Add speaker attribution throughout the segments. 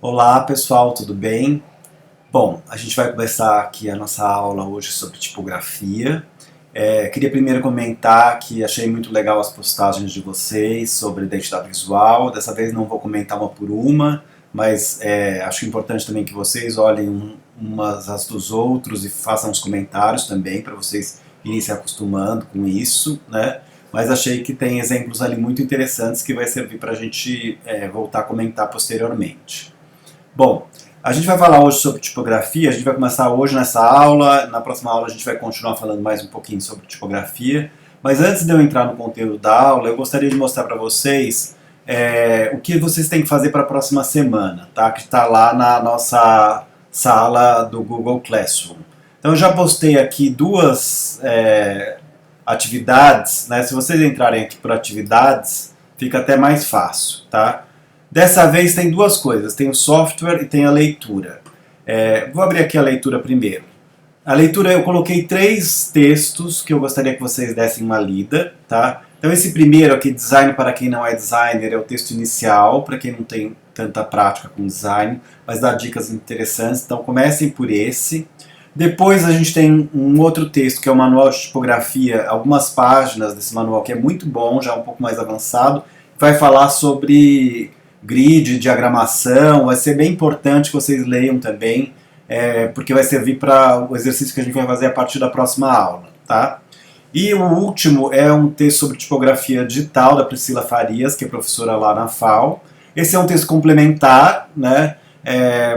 Speaker 1: Olá pessoal, tudo bem? Bom, a gente vai começar aqui a nossa aula hoje sobre tipografia. Queria primeiro comentar que achei muito legal as postagens de vocês sobre identidade visual. Dessa vez não vou comentar uma por uma, mas acho importante também que vocês olhem umas as dos outros e façam os comentários também, para vocês irem se acostumando com isso, né? Mas achei que tem exemplos ali muito interessantes que vai servir para a gente voltar a comentar posteriormente. Bom, a gente vai falar hoje sobre tipografia, a gente vai começar hoje nessa aula, na próxima aula a gente vai continuar falando mais um pouquinho sobre tipografia, mas antes de eu entrar no conteúdo da aula, eu gostaria de mostrar para vocês o que vocês têm que fazer para a próxima semana, tá? Que está lá na nossa sala do Google Classroom. Então eu já postei aqui duas atividades, né? Se vocês entrarem aqui por atividades, fica até mais fácil, tá? Dessa vez tem duas coisas, tem o software e tem a leitura. Vou abrir aqui a leitura primeiro. A leitura eu coloquei 3 textos que eu gostaria que vocês dessem uma lida, tá? Então esse primeiro aqui, Design para quem não é designer, é o texto inicial, para quem não tem tanta prática com design, mas dá dicas interessantes, então comecem por esse. Depois a gente tem um outro texto que é o Manual de Tipografia, algumas páginas desse manual que é muito bom, já um pouco mais avançado, vai falar sobre grid, diagramação, vai ser bem importante que vocês leiam também, porque vai servir para o exercício que a gente vai fazer a partir da próxima aula, tá? E o último é um texto sobre tipografia digital da Priscila Farias, que é professora lá na FAO. Esse é um texto complementar, né?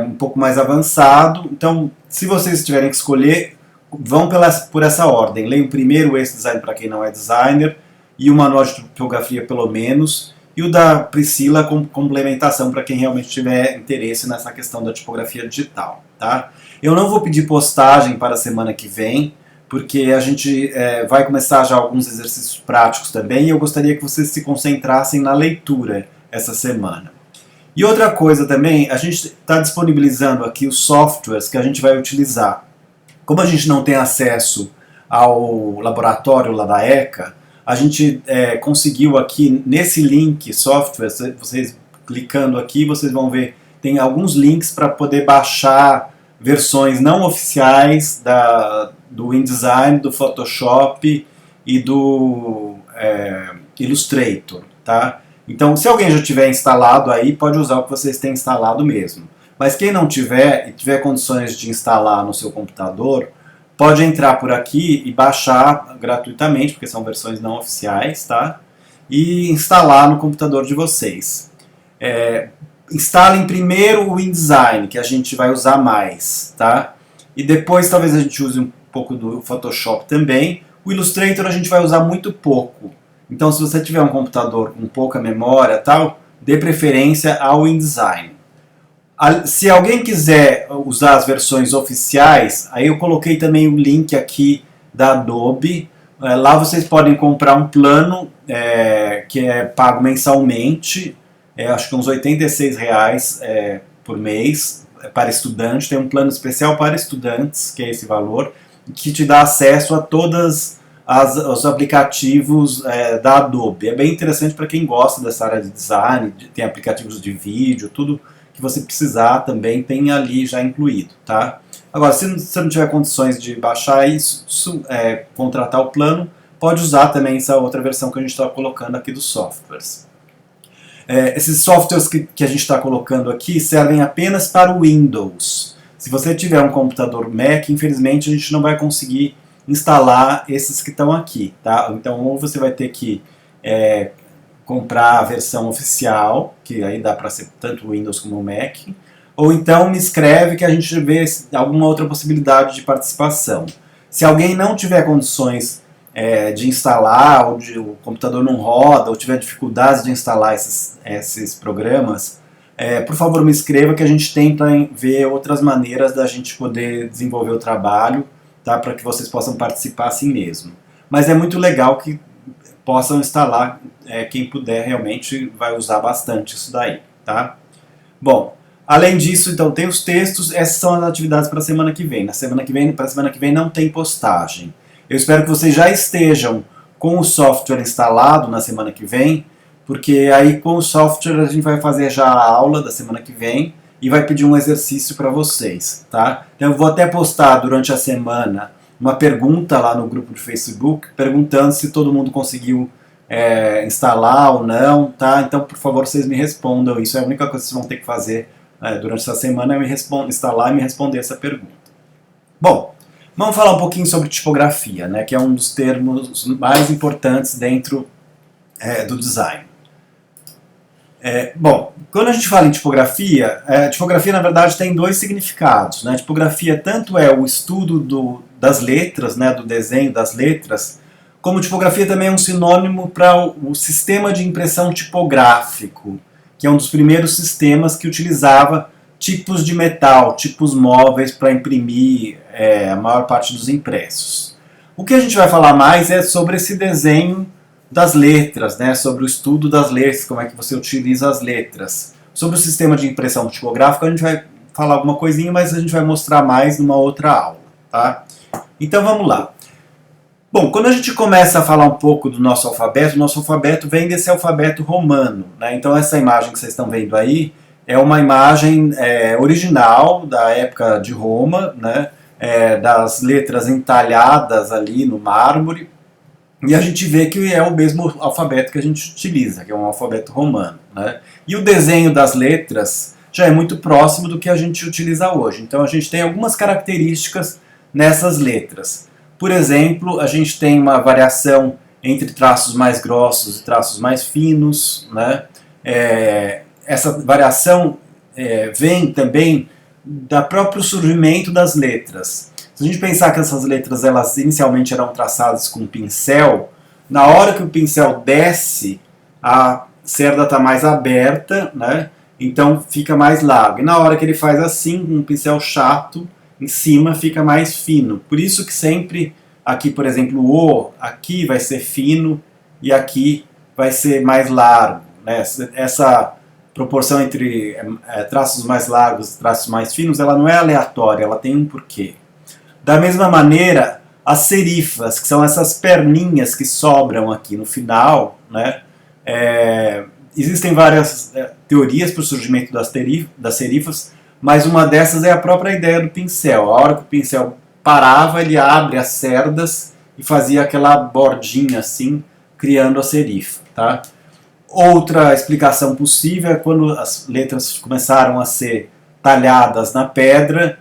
Speaker 1: Um pouco mais avançado, então se vocês tiverem que escolher, vão por essa ordem. Leiam primeiro esse Design para quem não é designer, e o Manual de Tipografia pelo menos, e o da Priscila com complementação para quem realmente tiver interesse nessa questão da tipografia digital, tá? Eu não vou pedir postagem para a semana que vem, porque a gente vai começar já alguns exercícios práticos também, e eu gostaria que vocês se concentrassem na leitura essa semana. E outra coisa também, a gente está disponibilizando aqui os softwares que a gente vai utilizar. Como a gente não tem acesso ao laboratório lá da ECA, a gente conseguiu aqui nesse link software, vocês clicando aqui, vocês vão ver, tem alguns links para poder baixar versões não oficiais do InDesign, do Photoshop e do Illustrator, tá? Então, se alguém já tiver instalado aí, pode usar o que vocês têm instalado mesmo. Mas quem não tiver e tiver condições de instalar no seu computador, pode entrar por aqui e baixar gratuitamente, porque são versões não oficiais, tá? E instalar no computador de vocês. Instalem primeiro o InDesign, que a gente vai usar mais, tá? E depois talvez a gente use um pouco do Photoshop também. O Illustrator a gente vai usar muito pouco. Então se você tiver um computador com pouca memória, tal, dê preferência ao InDesign. Se alguém quiser usar as versões oficiais, aí eu coloquei também o link aqui da Adobe. Lá vocês podem comprar um plano que é pago mensalmente, acho que uns R$86 por mês para estudante. Tem um plano especial para estudantes, que é esse valor, que te dá acesso a todos os aplicativos da Adobe. É bem interessante para quem gosta dessa área de design, tem aplicativos de vídeo, tudo que você precisar também tem ali já incluído, tá? Agora, se você não tiver condições de baixar isso, contratar o plano, pode usar também essa outra versão que a gente está colocando aqui dos softwares. Esses softwares que a gente está colocando aqui servem apenas para o Windows. Se você tiver um computador Mac, infelizmente a gente não vai conseguir instalar esses que estão aqui, tá? Então, ou você vai ter que comprar a versão oficial, que aí dá para ser tanto o Windows como o Mac, ou então me escreve que a gente vê alguma outra possibilidade de participação. Se alguém não tiver condições de instalar, ou o computador não roda, ou tiver dificuldades de instalar esses programas, por favor me escreva que a gente tenta ver outras maneiras da gente poder desenvolver o trabalho, tá? Para que vocês possam participar assim mesmo. Mas é muito legal que possam instalar, quem puder realmente vai usar bastante isso daí, tá? Bom, além disso, então, tem os textos, essas são as atividades para a semana que vem. Para a semana que vem não tem postagem. Eu espero que vocês já estejam com o software instalado na semana que vem, porque aí com o software a gente vai fazer já a aula da semana que vem, e vai pedir um exercício para vocês, tá? Então eu vou até postar durante a semana uma pergunta lá no grupo de Facebook, perguntando se todo mundo conseguiu instalar ou não, tá? Então, por favor, vocês me respondam. Isso é a única coisa que vocês vão ter que fazer durante essa semana, é instalar e me responder essa pergunta. Bom, vamos falar um pouquinho sobre tipografia, né? Que é um dos termos mais importantes dentro do design. Bom, quando a gente fala em tipografia, tipografia na verdade tem dois significados, né? Tipografia tanto é o estudo das letras, né, do desenho das letras, como tipografia também é um sinônimo para o sistema de impressão tipográfico, que é um dos primeiros sistemas que utilizava tipos de metal, tipos móveis para imprimir a maior parte dos impressos. O que a gente vai falar mais é sobre esse desenho das letras, né? Sobre o estudo das letras, como é que você utiliza as letras. Sobre o sistema de impressão tipográfica a gente vai falar alguma coisinha, mas a gente vai mostrar mais numa outra aula, tá? Então vamos lá. Bom, quando a gente começa a falar um pouco do nosso alfabeto vem desse alfabeto romano, né? Então essa imagem que vocês estão vendo aí é uma imagem original da época de Roma, né? Das letras entalhadas ali no mármore, e a gente vê que é o mesmo alfabeto que a gente utiliza, que é um alfabeto romano, né? E o desenho das letras já é muito próximo do que a gente utiliza hoje. Então a gente tem algumas características nessas letras. Por exemplo, a gente tem uma variação entre traços mais grossos e traços mais finos, né? Essa variação vem também do próprio surgimento das letras. Se a gente pensar que essas letras elas inicialmente eram traçadas com pincel, na hora que o pincel desce, a cerda está mais aberta, né? Então fica mais largo. E na hora que ele faz assim, com um pincel chato, em cima fica mais fino. Por isso que sempre, aqui por exemplo, o aqui vai ser fino e aqui vai ser mais largo, né? Essa proporção entre traços mais largos e traços mais finos, ela não é aleatória, ela tem um porquê. Da mesma maneira, as serifas, que são essas perninhas que sobram aqui no final, né? Existem várias teorias para o surgimento das serifas, mas uma dessas é a própria ideia do pincel. A hora que o pincel parava, ele abre as cerdas e fazia aquela bordinha assim, criando a serifa, tá? Outra explicação possível é quando as letras começaram a ser talhadas na pedra,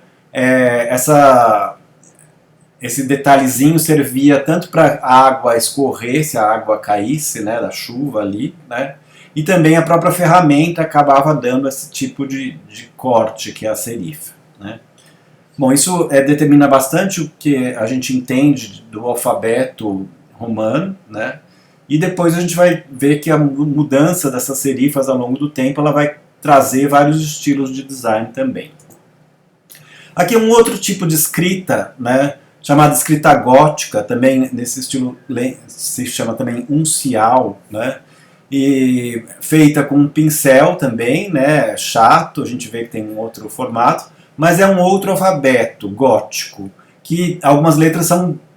Speaker 1: esse detalhezinho servia tanto para a água escorrer, se a água caísse, né, da chuva ali, né? E também a própria ferramenta acabava dando esse tipo de corte, que é a serifa, né? Bom, isso determina bastante o que a gente entende do alfabeto romano, né? E depois a gente vai ver que a mudança dessas serifas ao longo do tempo ela vai trazer vários estilos de design também. Aqui um outro tipo de escrita, né, chamada escrita gótica, também nesse estilo se chama também uncial, né? E feita com um pincel também, né, chato, a gente vê que tem um outro formato, mas é um outro alfabeto gótico, que algumas letras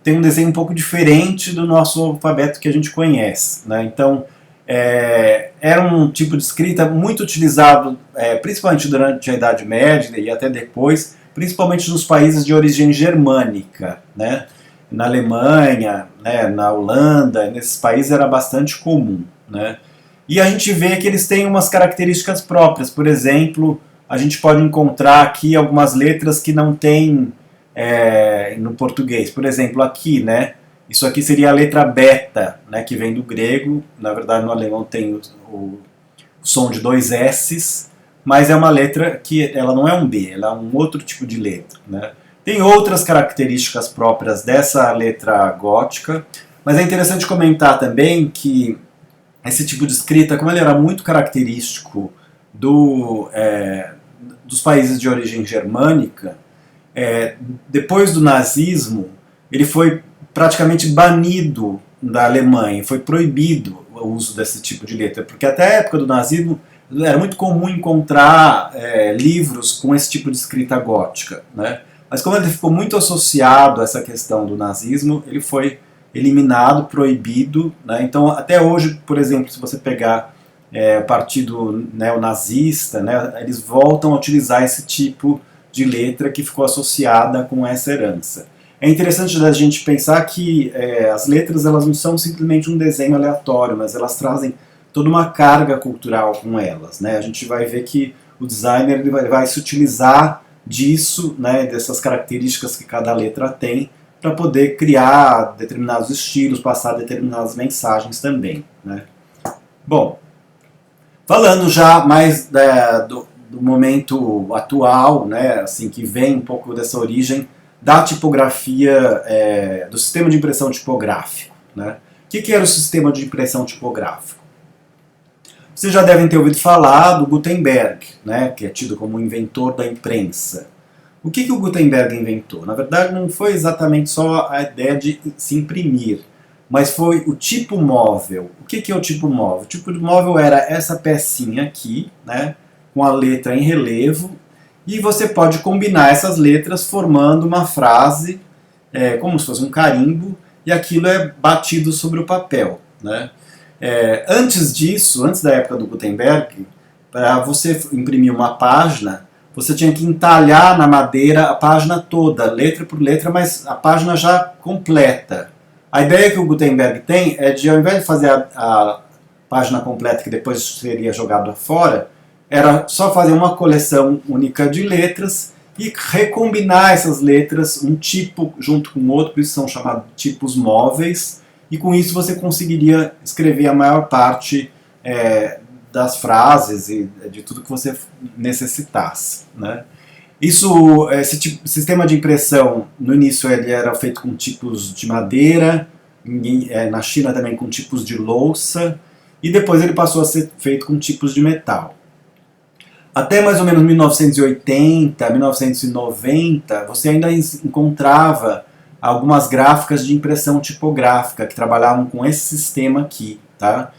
Speaker 1: têm um desenho um pouco diferente do nosso alfabeto que a gente conhece, né? Então, era um tipo de escrita muito utilizado, principalmente durante a Idade Média e até depois, principalmente nos países de origem germânica, né? Na Alemanha, né, na Holanda, nesses países era bastante comum, né? E a gente vê que eles têm umas características próprias. Por exemplo, a gente pode encontrar aqui algumas letras que não tem no português. Por exemplo, aqui, né? Isso aqui seria a letra beta, né, que vem do grego. Na verdade, no alemão tem o som de dois S's, mas é uma letra que ela não é um B, ela é um outro tipo de letra, né? Tem outras características próprias dessa letra gótica, mas é interessante comentar também que esse tipo de escrita, como ele era muito característico dos países de origem germânica, depois do nazismo, ele foi praticamente banido da Alemanha, foi proibido o uso desse tipo de letra, porque até a época do nazismo era muito comum encontrar livros com esse tipo de escrita gótica, né? Mas como ele ficou muito associado a essa questão do nazismo, ele foi eliminado, proibido, né? Então até hoje, por exemplo, se você pegar o partido neonazista, né, eles voltam a utilizar esse tipo de letra que ficou associada com essa herança. É interessante da gente pensar que as letras elas não são simplesmente um desenho aleatório, mas elas trazem toda uma carga cultural com elas, né? A gente vai ver que o designer ele vai se utilizar disso, né, dessas características que cada letra tem, para poder criar determinados estilos, passar determinadas mensagens também, né? Bom, falando já mais do momento atual, né, assim, que vem um pouco dessa origem da tipografia, do sistema de impressão tipográfico, né? O que era o sistema de impressão tipográfico? Vocês já devem ter ouvido falar do Gutenberg, né, que é tido como o inventor da imprensa. O que o Gutenberg inventou? Na verdade, não foi exatamente só a ideia de se imprimir, mas foi o tipo móvel. O que é o tipo móvel? O tipo móvel era essa pecinha aqui, né, com a letra em relevo, e você pode combinar essas letras formando uma frase, como se fosse um carimbo, e aquilo é batido sobre o papel, né? Antes disso, antes da época do Gutenberg, para você imprimir uma página, você tinha que entalhar na madeira a página toda, letra por letra, mas a página já completa. A ideia que o Gutenberg tem é de, ao invés de fazer a página completa que depois seria jogada fora, era só fazer uma coleção única de letras e recombinar essas letras, um tipo junto com o outro, por isso são chamados tipos móveis, e com isso você conseguiria escrever a maior parte das frases e de tudo que você necessitasse, né? Esse sistema de impressão, no início ele era feito com tipos de madeira, na China também com tipos de louça, e depois ele passou a ser feito com tipos de metal. Até mais ou menos 1980, 1990, você ainda encontrava algumas gráficas de impressão tipográfica que trabalhavam com esse sistema aqui, tá?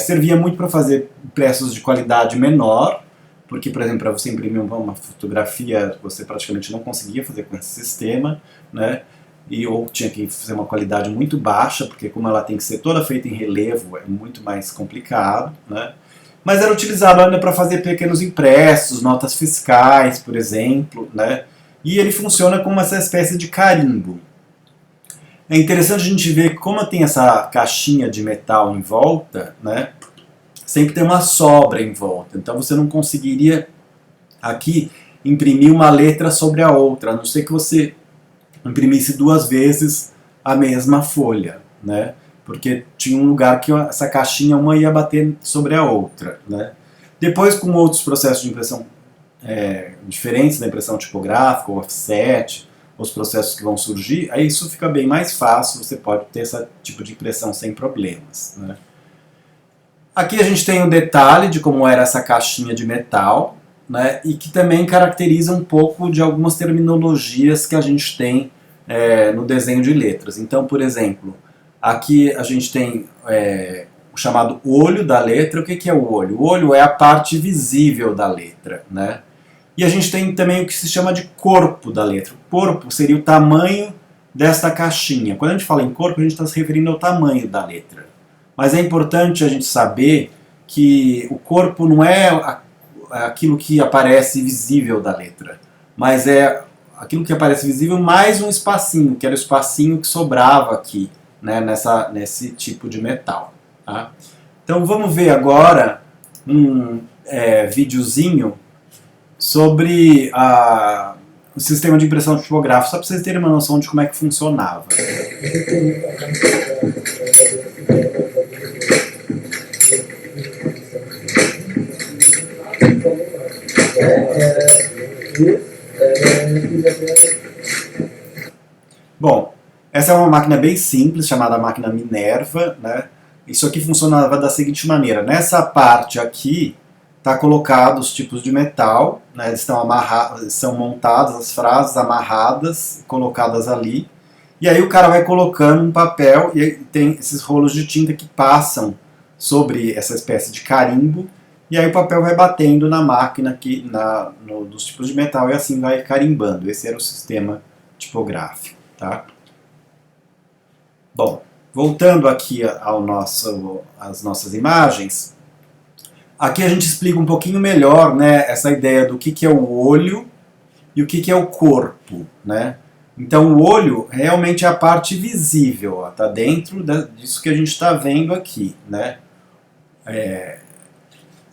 Speaker 1: Servia muito para fazer impressos de qualidade menor, porque, por exemplo, para você imprimir uma fotografia, você praticamente não conseguia fazer com esse sistema, né? Ou tinha que fazer uma qualidade muito baixa, porque como ela tem que ser toda feita em relevo, é muito mais complicado, né? Mas era utilizado ainda para fazer pequenos impressos, notas fiscais, por exemplo, né? E ele funciona como essa espécie de carimbo. É interessante a gente ver que como tem essa caixinha de metal em volta, né? Sempre tem uma sobra em volta. Então você não conseguiria aqui imprimir uma letra sobre a outra, a não ser que você imprimisse duas vezes a mesma folha, né? Porque tinha um lugar que essa caixinha uma ia bater sobre a outra, né? Depois, com outros processos de impressão diferentes da impressão tipográfica, o offset, os processos que vão surgir, aí isso fica bem mais fácil, você pode ter esse tipo de impressão sem problemas, né? Aqui a gente tem um detalhe de como era essa caixinha de metal, né, e que também caracteriza um pouco de algumas terminologias que a gente tem no desenho de letras. Então, por exemplo, aqui a gente tem o chamado olho da letra. O que é o olho? O olho é a parte visível da letra, né? E a gente tem também o que se chama de corpo da letra. O corpo seria o tamanho desta caixinha. Quando a gente fala em corpo, a gente está se referindo ao tamanho da letra. Mas é importante a gente saber que o corpo não é aquilo que aparece visível da letra, mas é aquilo que aparece visível mais um espacinho, que era o espacinho que sobrava aqui, né, nesse tipo de metal. Tá? Então vamos ver agora um videozinho sobre o sistema de impressão tipográfica, só para vocês terem uma noção de como é que funcionava. Bom, essa é uma máquina bem simples, chamada máquina Minerva, né? Isso aqui funcionava da seguinte maneira: nessa parte aqui está colocado os tipos de metal, né? Eles estão são montadas as frases, amarradas, colocadas ali, e aí o cara vai colocando um papel e tem esses rolos de tinta que passam sobre essa espécie de carimbo, e aí o papel vai batendo na máquina aqui, dos tipos de metal, e assim vai carimbando. Esse era o sistema tipográfico. Tá? Bom, voltando aqui às nossas imagens, Aqui a gente explica um pouquinho melhor, né, essa ideia do que é o olho e o que é o corpo, né? Então o olho realmente é a parte visível, está dentro disso que a gente está vendo aqui, né?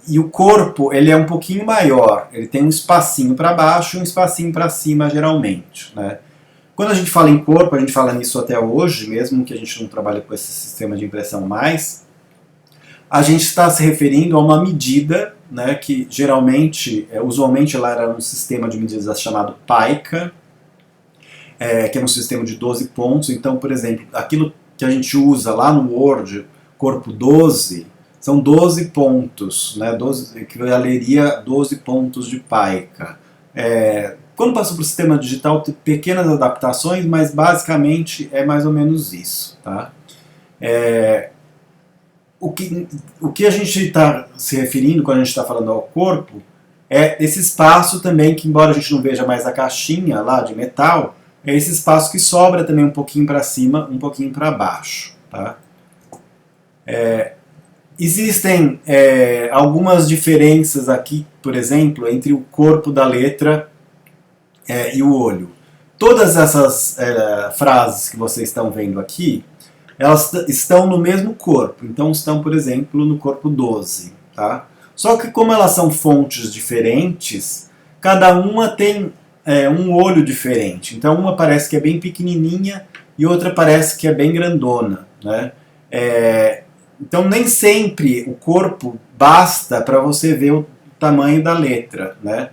Speaker 1: E o corpo, ele é um pouquinho maior, ele tem um espacinho para baixo e um espacinho para cima, geralmente, né? Quando a gente fala em corpo, a gente fala nisso até hoje, mesmo que a gente não trabalhe com esse sistema de impressão mais, a gente está se referindo a uma medida, né, que geralmente, usualmente ela era um sistema de medidas chamado pica, que é um sistema de 12 pontos. Então, por exemplo, aquilo que a gente usa lá no Word, corpo 12, são 12 pontos, né, 12, equivaleria a 12 pontos de pica. Quando passou para o sistema digital, tem pequenas adaptações, mas basicamente é mais ou menos isso. Tá? O que a gente está se referindo quando a gente está falando ao corpo é esse espaço também, que embora a gente não veja mais a caixinha lá de metal, é esse espaço que sobra também um pouquinho para cima, um pouquinho para baixo. Tá? Existem algumas diferenças aqui, por exemplo, entre o corpo da letra e o olho. Todas essas frases que vocês estão vendo aqui, elas estão no mesmo corpo. Então estão, por exemplo, no corpo 12. Tá? Só que como elas são fontes diferentes, cada uma tem um olho diferente. Então uma parece que é bem pequenininha e outra parece que é bem grandona. Né? Então nem sempre o corpo basta para você ver o tamanho da letra. Né?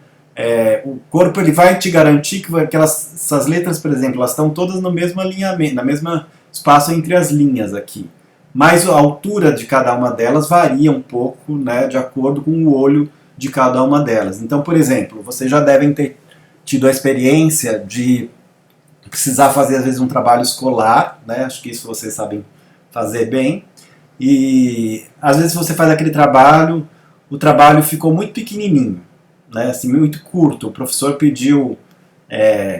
Speaker 1: O corpo ele vai te garantir que essas letras, por exemplo, elas estão todas no mesmo alinhamento, na mesma espaço entre as linhas aqui. Mas a altura de cada uma delas varia um pouco, né, de acordo com o olho de cada uma delas. Então, por exemplo, vocês já devem ter tido a experiência de precisar fazer às vezes um trabalho escolar, né, acho que isso vocês sabem fazer bem, e às vezes você faz aquele trabalho, o trabalho ficou muito pequenininho, né, assim, muito curto, o professor pediu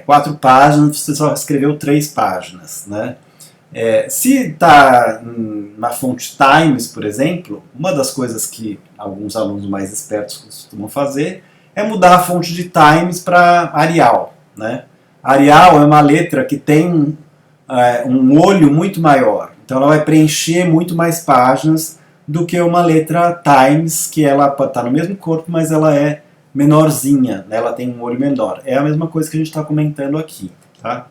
Speaker 1: 4 páginas, você só escreveu 3 páginas, né? Se está na fonte Times, por exemplo, uma das coisas que alguns alunos mais espertos costumam fazer é mudar a fonte de Times para Arial. Né? Arial é uma letra que tem um olho muito maior, então ela vai preencher muito mais páginas do que uma letra Times, que ela está no mesmo corpo, mas ela é menorzinha, né? Ela tem um olho menor. É a mesma coisa que a gente está comentando aqui. Tá?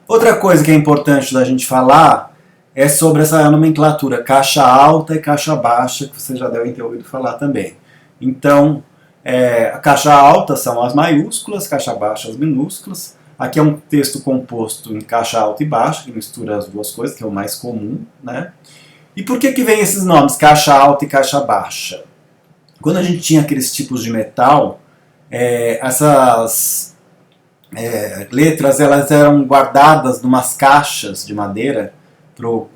Speaker 1: Outra coisa que é importante da gente falar é sobre essa nomenclatura caixa alta e caixa baixa, que vocês já devem ter ouvido falar também. Então, a caixa alta são as maiúsculas, caixa baixa as minúsculas. Aqui é um texto composto em caixa alta e baixa, que mistura as duas coisas, que é o mais comum. Né? E por que vem esses nomes, caixa alta e caixa baixa? Quando a gente tinha aqueles tipos de metal, essas letras elas eram guardadas em umas caixas de madeira para o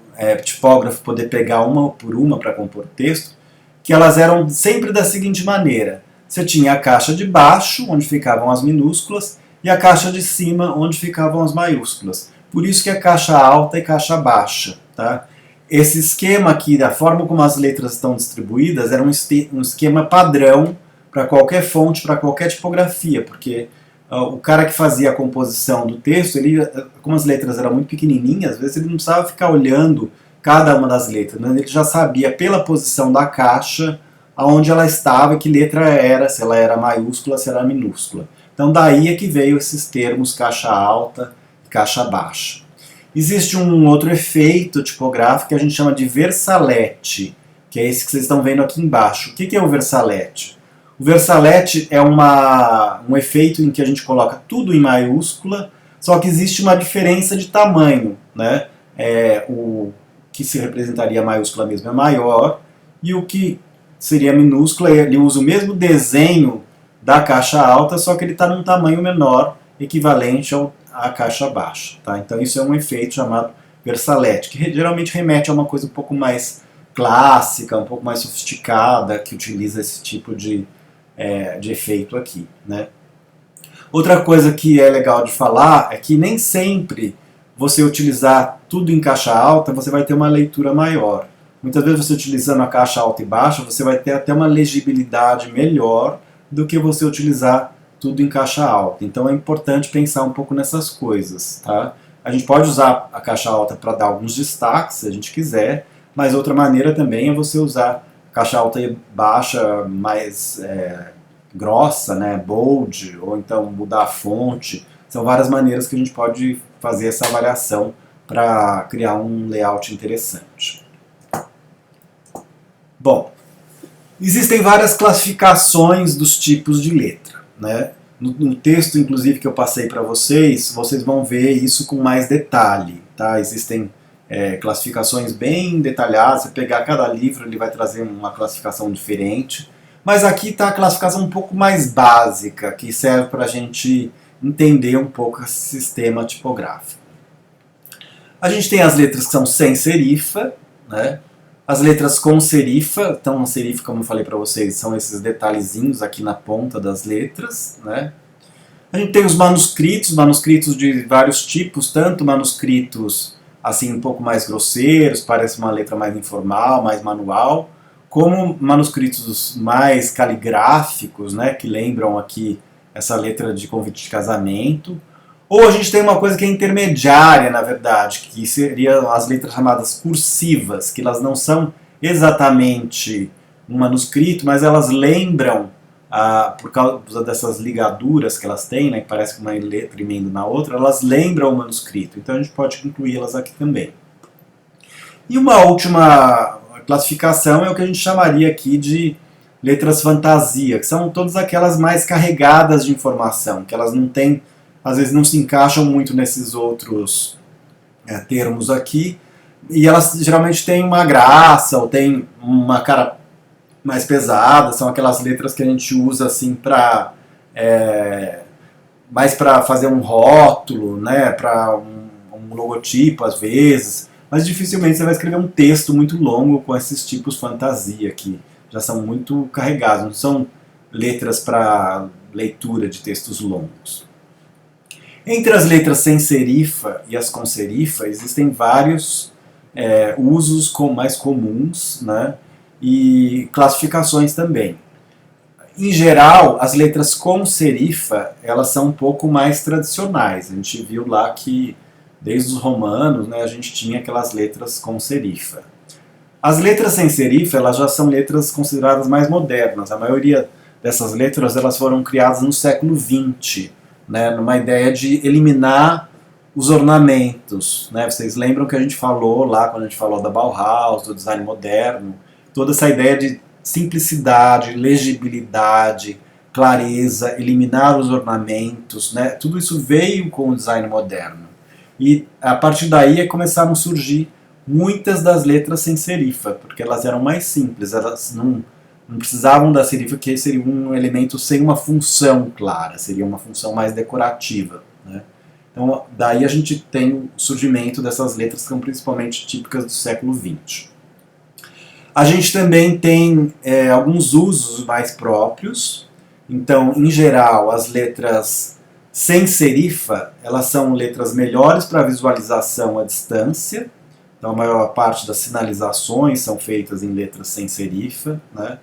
Speaker 1: tipógrafo poder pegar uma por uma para compor texto, que elas eram sempre da seguinte maneira: você tinha a caixa de baixo, onde ficavam as minúsculas, e a caixa de cima, onde ficavam as maiúsculas. Por isso que é caixa alta e caixa baixa. Tá? Esse esquema aqui, da forma como as letras estão distribuídas, era um esquema padrão para qualquer fonte, para qualquer tipografia, porque o cara que fazia a composição do texto, como as letras eram muito pequenininhas, às vezes ele não precisava ficar olhando cada uma das letras, né? Ele já sabia pela posição da caixa aonde ela estava, que letra era, se ela era maiúscula, se era minúscula. Então daí é que veio esses termos caixa alta e caixa baixa. Existe um outro efeito tipográfico que a gente chama de versalete, que é esse que vocês estão vendo aqui embaixo. O que é o versalete? O versalete é um efeito em que a gente coloca tudo em maiúscula, só que existe uma diferença de tamanho. Né? O que se representaria a maiúscula mesmo é maior, e o que seria minúscula, ele usa o mesmo desenho da caixa alta, só que ele está num tamanho menor, equivalente à caixa baixa. Tá? Então isso é um efeito chamado versalete, que geralmente remete a uma coisa um pouco mais clássica, um pouco mais sofisticada, que utiliza esse tipo de efeito aqui. Né? Outra coisa que é legal de falar é que nem sempre você utilizar tudo em caixa alta, você vai ter uma leitura maior. Muitas vezes você utilizando a caixa alta e baixa, você vai ter até uma legibilidade melhor do que você utilizar tudo em caixa alta. Então é importante pensar um pouco nessas coisas, tá? A gente pode usar a caixa alta para dar alguns destaques, se a gente quiser, mas outra maneira também é você usar a caixa alta e baixa mais grossa, né, bold, ou então mudar a fonte. São várias maneiras que a gente pode fazer essa avaliação para criar um layout interessante. Bom, existem várias classificações dos tipos de letra, né? No texto, inclusive, que eu passei para vocês, vocês vão ver isso com mais detalhe, tá? Existem classificações bem detalhadas, você pegar cada livro, ele vai trazer uma classificação diferente, mas aqui está a classificação um pouco mais básica, que serve para a gente entender um pouco esse sistema tipográfico. A gente tem as letras que são sem serifa, né? As letras com serifa, então a serifa, como eu falei para vocês, são esses detalhezinhos aqui na ponta das letras, né? A gente tem os manuscritos de vários tipos, tanto manuscritos assim um pouco mais grosseiros, parece uma letra mais informal, mais manual, como manuscritos mais caligráficos, né, que lembram aqui essa letra de convite de casamento. Ou a gente tem uma coisa que é intermediária, na verdade, que seriam as letras chamadas cursivas, que elas não são exatamente um manuscrito, mas elas lembram, por causa dessas ligaduras que elas têm, né, que parece que uma letra emenda na outra, elas lembram o manuscrito. Então a gente pode incluí-las aqui também. E uma última classificação é o que a gente chamaria aqui de letras fantasia, que são todas aquelas mais carregadas de informação, que elas não têm, às vezes não se encaixam muito nesses outros termos aqui, e elas geralmente têm uma graça, ou têm uma cara mais pesada, são aquelas letras que a gente usa assim para mais para fazer um rótulo, né, para um logotipo às vezes, mas dificilmente você vai escrever um texto muito longo com esses tipos fantasia, que já são muito carregados, não são letras para leitura de textos longos. Entre as letras sem serifa e as com serifa, existem vários usos mais comuns, né, e classificações também. Em geral, as letras com serifa, elas são um pouco mais tradicionais. A gente viu lá que, desde os romanos, né, a gente tinha aquelas letras com serifa. As letras sem serifa, elas já são letras consideradas mais modernas. A maioria dessas letras elas foram criadas no século XX, né, numa ideia de eliminar os ornamentos, né? Vocês lembram que a gente falou lá, quando a gente falou da Bauhaus, do design moderno, toda essa ideia de simplicidade, legibilidade, clareza, eliminar os ornamentos, né? Tudo isso veio com o design moderno. E a partir daí começaram a surgir muitas das letras sem serifa, porque elas eram mais simples, elas não precisavam da serifa, que seria um elemento sem uma função clara, seria uma função mais decorativa, né? Então daí a gente tem o surgimento dessas letras que são principalmente típicas do século XX. A gente também tem alguns usos mais próprios. Então, em geral, as letras sem serifa, elas são letras melhores para visualização à distância. Então, a maior parte das sinalizações são feitas em letras sem serifa, né?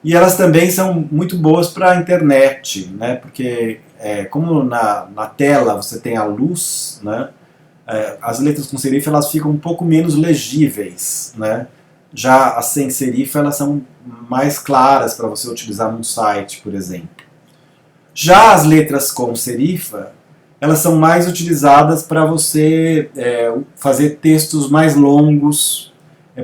Speaker 1: E elas também são muito boas para a internet, né? Porque como na tela você tem a luz, né? As letras com serifa elas ficam um pouco menos legíveis, né? Já as sem serifa elas são mais claras para você utilizar num site, por exemplo. Já as letras com serifa, elas são mais utilizadas para você fazer textos mais longos,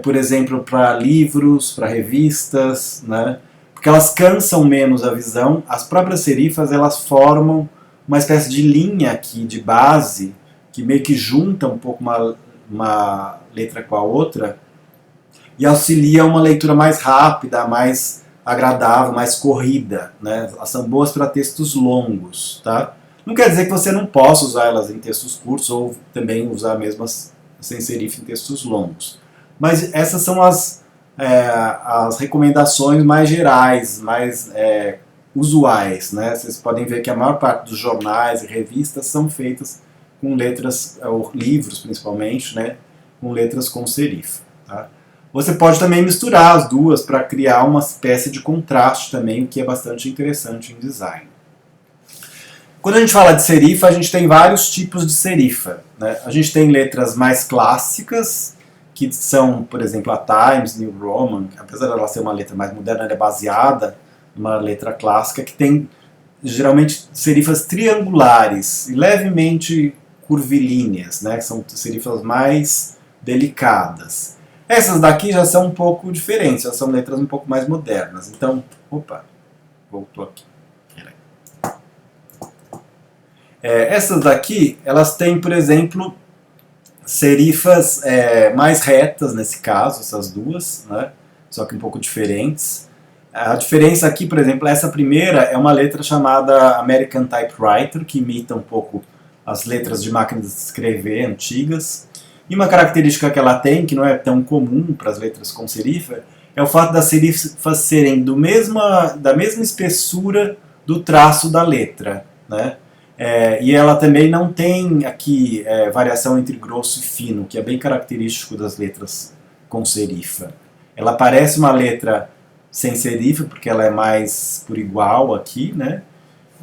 Speaker 1: por exemplo, para livros, para revistas, né? Porque elas cansam menos a visão. As próprias serifas elas formam uma espécie de linha aqui de base que meio que junta um pouco uma letra com a outra e auxilia uma leitura mais rápida, mais agradável, mais corrida, né? Elas são boas para textos longos, tá? Não quer dizer que você não possa usar elas em textos curtos ou também usar mesmo as sem serifa em textos longos. Mas essas são as recomendações mais gerais, mais usuais, né? Vocês podem ver que a maior parte dos jornais e revistas são feitas com letras, ou livros principalmente, né? Com letras com serifa, tá? Você pode também misturar as duas para criar uma espécie de contraste também, o que é bastante interessante em design. Quando a gente fala de serifa, a gente tem vários tipos de serifa, né? A gente tem letras mais clássicas, que são, por exemplo, a Times New Roman, apesar dela ser uma letra mais moderna, ela é baseada numa letra clássica, que tem geralmente serifas triangulares e levemente curvilíneas, né? Que são serifas mais delicadas. Essas daqui já são um pouco diferentes, já são letras um pouco mais modernas. Então, opa, voltou aqui. Essas daqui, elas têm, por exemplo, serifas mais retas, nesse caso, essas duas, né? Só que um pouco diferentes. A diferença aqui, por exemplo, essa primeira é uma letra chamada American Typewriter, que imita um pouco as letras de máquinas de escrever antigas. E uma característica que ela tem, que não é tão comum para as letras com serifa, é o fato das serifas serem da mesma espessura do traço da letra, né? E ela também não tem aqui variação entre grosso e fino, que é bem característico das letras com serifa. Ela parece uma letra sem serifa, porque ela é mais por igual aqui, né?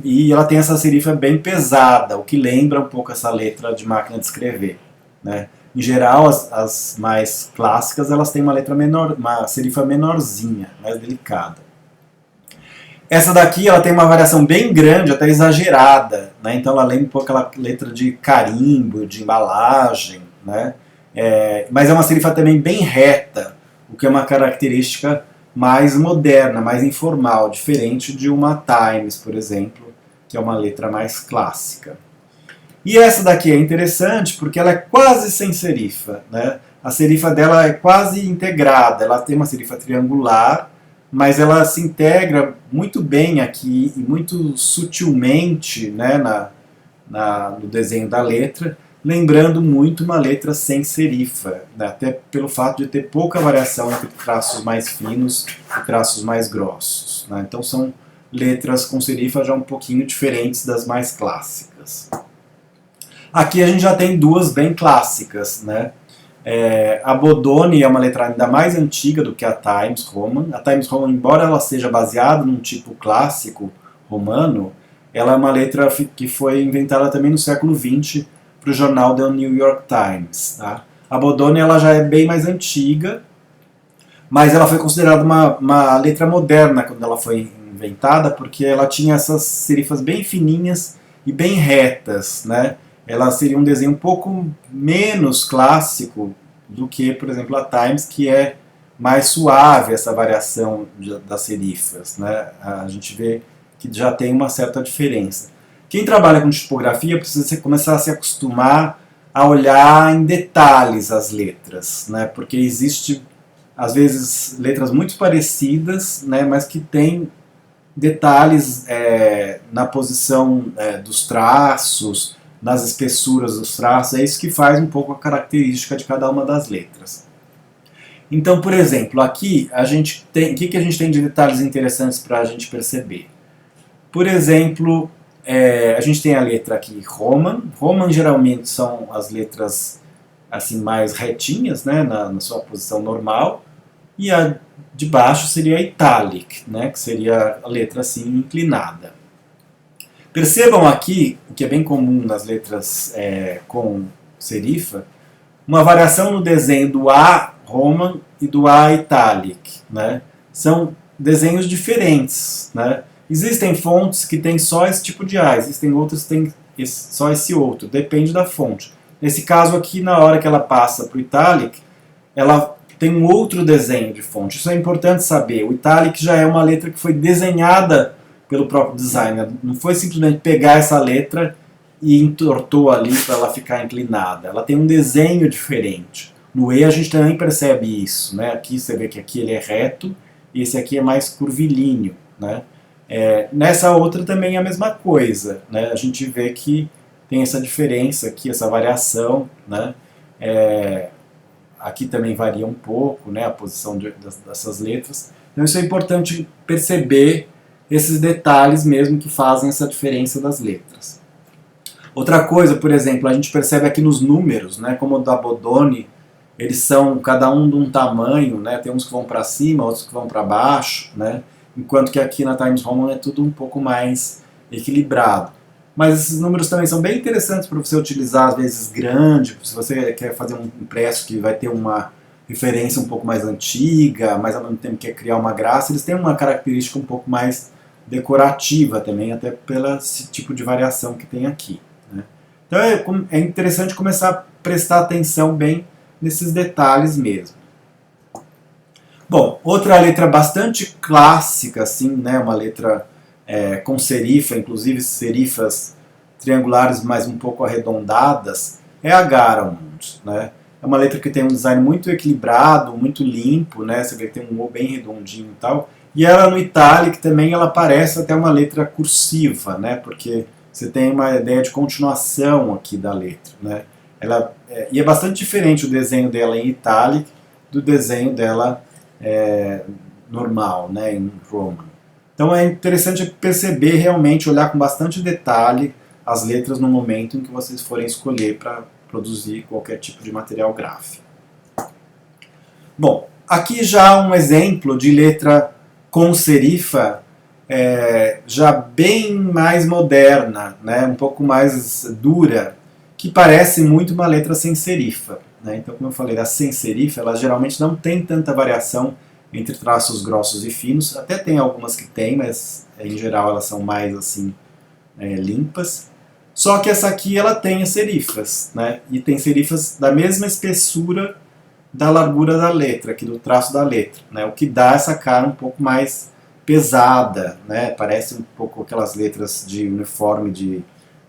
Speaker 1: E ela tem essa serifa bem pesada, o que lembra um pouco essa letra de máquina de escrever, né? Em geral, as mais clássicas, elas têm uma letra menor, uma serifa menorzinha, mais delicada. Essa daqui, ela tem uma variação bem grande, até exagerada, né? Então ela lembra um pouco aquela letra de carimbo, de embalagem, né? Mas é uma serifa também bem reta, o que é uma característica mais moderna, mais informal, diferente de uma Times, por exemplo, que é uma letra mais clássica. E essa daqui é interessante porque ela é quase sem serifa, né? A serifa dela é quase integrada, ela tem uma serifa triangular, mas ela se integra muito bem aqui e muito sutilmente, né, no desenho da letra, lembrando muito uma letra sem serifa, né, até pelo fato de ter pouca variação entre traços mais finos e traços mais grossos, né. Então são letras com serifa já um pouquinho diferentes das mais clássicas. Aqui a gente já tem duas bem clássicas, né? A Bodoni é uma letra ainda mais antiga do que a Times Roman. A Times Roman, embora ela seja baseada num tipo clássico romano, ela é uma letra que foi inventada também no século XX para o jornal The New York Times. Tá? A Bodoni ela já é bem mais antiga, mas ela foi considerada uma letra moderna quando ela foi inventada, porque ela tinha essas serifas bem fininhas e bem retas, né? Ela seria um desenho um pouco menos clássico do que, por exemplo, a Times, que é mais suave essa variação das serifas, né? A gente vê que já tem uma certa diferença. Quem trabalha com tipografia precisa começar a se acostumar a olhar em detalhes as letras, né? Porque existe, às vezes, letras muito parecidas, né? Mas que têm detalhes na posição dos traços, nas espessuras dos traços, é isso que faz um pouco a característica de cada uma das letras. Então, por exemplo, aqui a gente tem, o que a gente tem de detalhes interessantes para a gente perceber? Por exemplo, a gente tem a letra aqui Roman. Roman geralmente são as letras assim mais retinhas, né, na sua posição normal, e a de baixo seria Italic, né, que seria a letra assim inclinada. Percebam aqui, o que é bem comum nas letras com serifa, uma variação no desenho do A Roman e do A Italic, né? São desenhos diferentes, né? Existem fontes que têm só esse tipo de A, existem outras que têm só esse outro, depende da fonte. Nesse caso aqui, na hora que ela passa para o Italic, ela tem um outro desenho de fonte. Isso é importante saber. O Italic já é uma letra que foi desenhada pelo próprio designer. Não foi simplesmente pegar essa letra e entortou ali para ela ficar inclinada. Ela tem um desenho diferente. No E a gente também percebe isso, né? Aqui você vê que aqui ele é reto e esse aqui é mais curvilíneo, né? Nessa outra também é a mesma coisa, né? A gente vê que tem essa diferença aqui, essa variação, né? Aqui também varia um pouco, né? A posição dessas letras. Então isso é importante perceber esses detalhes mesmo que fazem essa diferença das letras. Outra coisa, por exemplo, a gente percebe aqui nos números, né, como o da Bodoni eles são cada um de um tamanho, né? Tem uns que vão para cima, outros que vão para baixo, né? Enquanto que aqui na Times Roman é tudo um pouco mais equilibrado. Mas esses números também são bem interessantes para você utilizar, às vezes grande, se você quer fazer um impresso que vai ter uma referência um pouco mais antiga, mas ao mesmo tempo quer criar uma graça, eles têm uma característica um pouco mais decorativa também, até pelo esse tipo de variação que tem aqui, né? Então é interessante começar a prestar atenção bem nesses detalhes mesmo. Bom, outra letra bastante clássica, assim, né, uma letra com serifa, inclusive serifas triangulares, mas um pouco arredondadas, é a Garamond, né? É uma letra que tem um design muito equilibrado, muito limpo, né? Você vê que tem um O bem redondinho e tal. E ela no Italic também ela parece até uma letra cursiva, né? Porque você tem uma ideia de continuação aqui da letra, né? E é bastante diferente o desenho dela em Italic do desenho dela normal, né? Em Roman. Então é interessante perceber realmente, olhar com bastante detalhe as letras no momento em que vocês forem escolher para produzir qualquer tipo de material gráfico. Bom, aqui já um exemplo de letra com serifa já bem mais moderna, né, um pouco mais dura, que parece muito uma letra sem serifa, né? Então, como eu falei, a sem serifa, ela geralmente não tem tanta variação entre traços grossos e finos, até tem algumas que tem, mas em geral elas são mais assim limpas. Só que essa aqui ela tem as serifas, né? E tem serifas da mesma espessura da largura da letra, aqui do traço da letra, né? O que dá essa cara um pouco mais pesada, né? Parece um pouco aquelas letras de uniforme de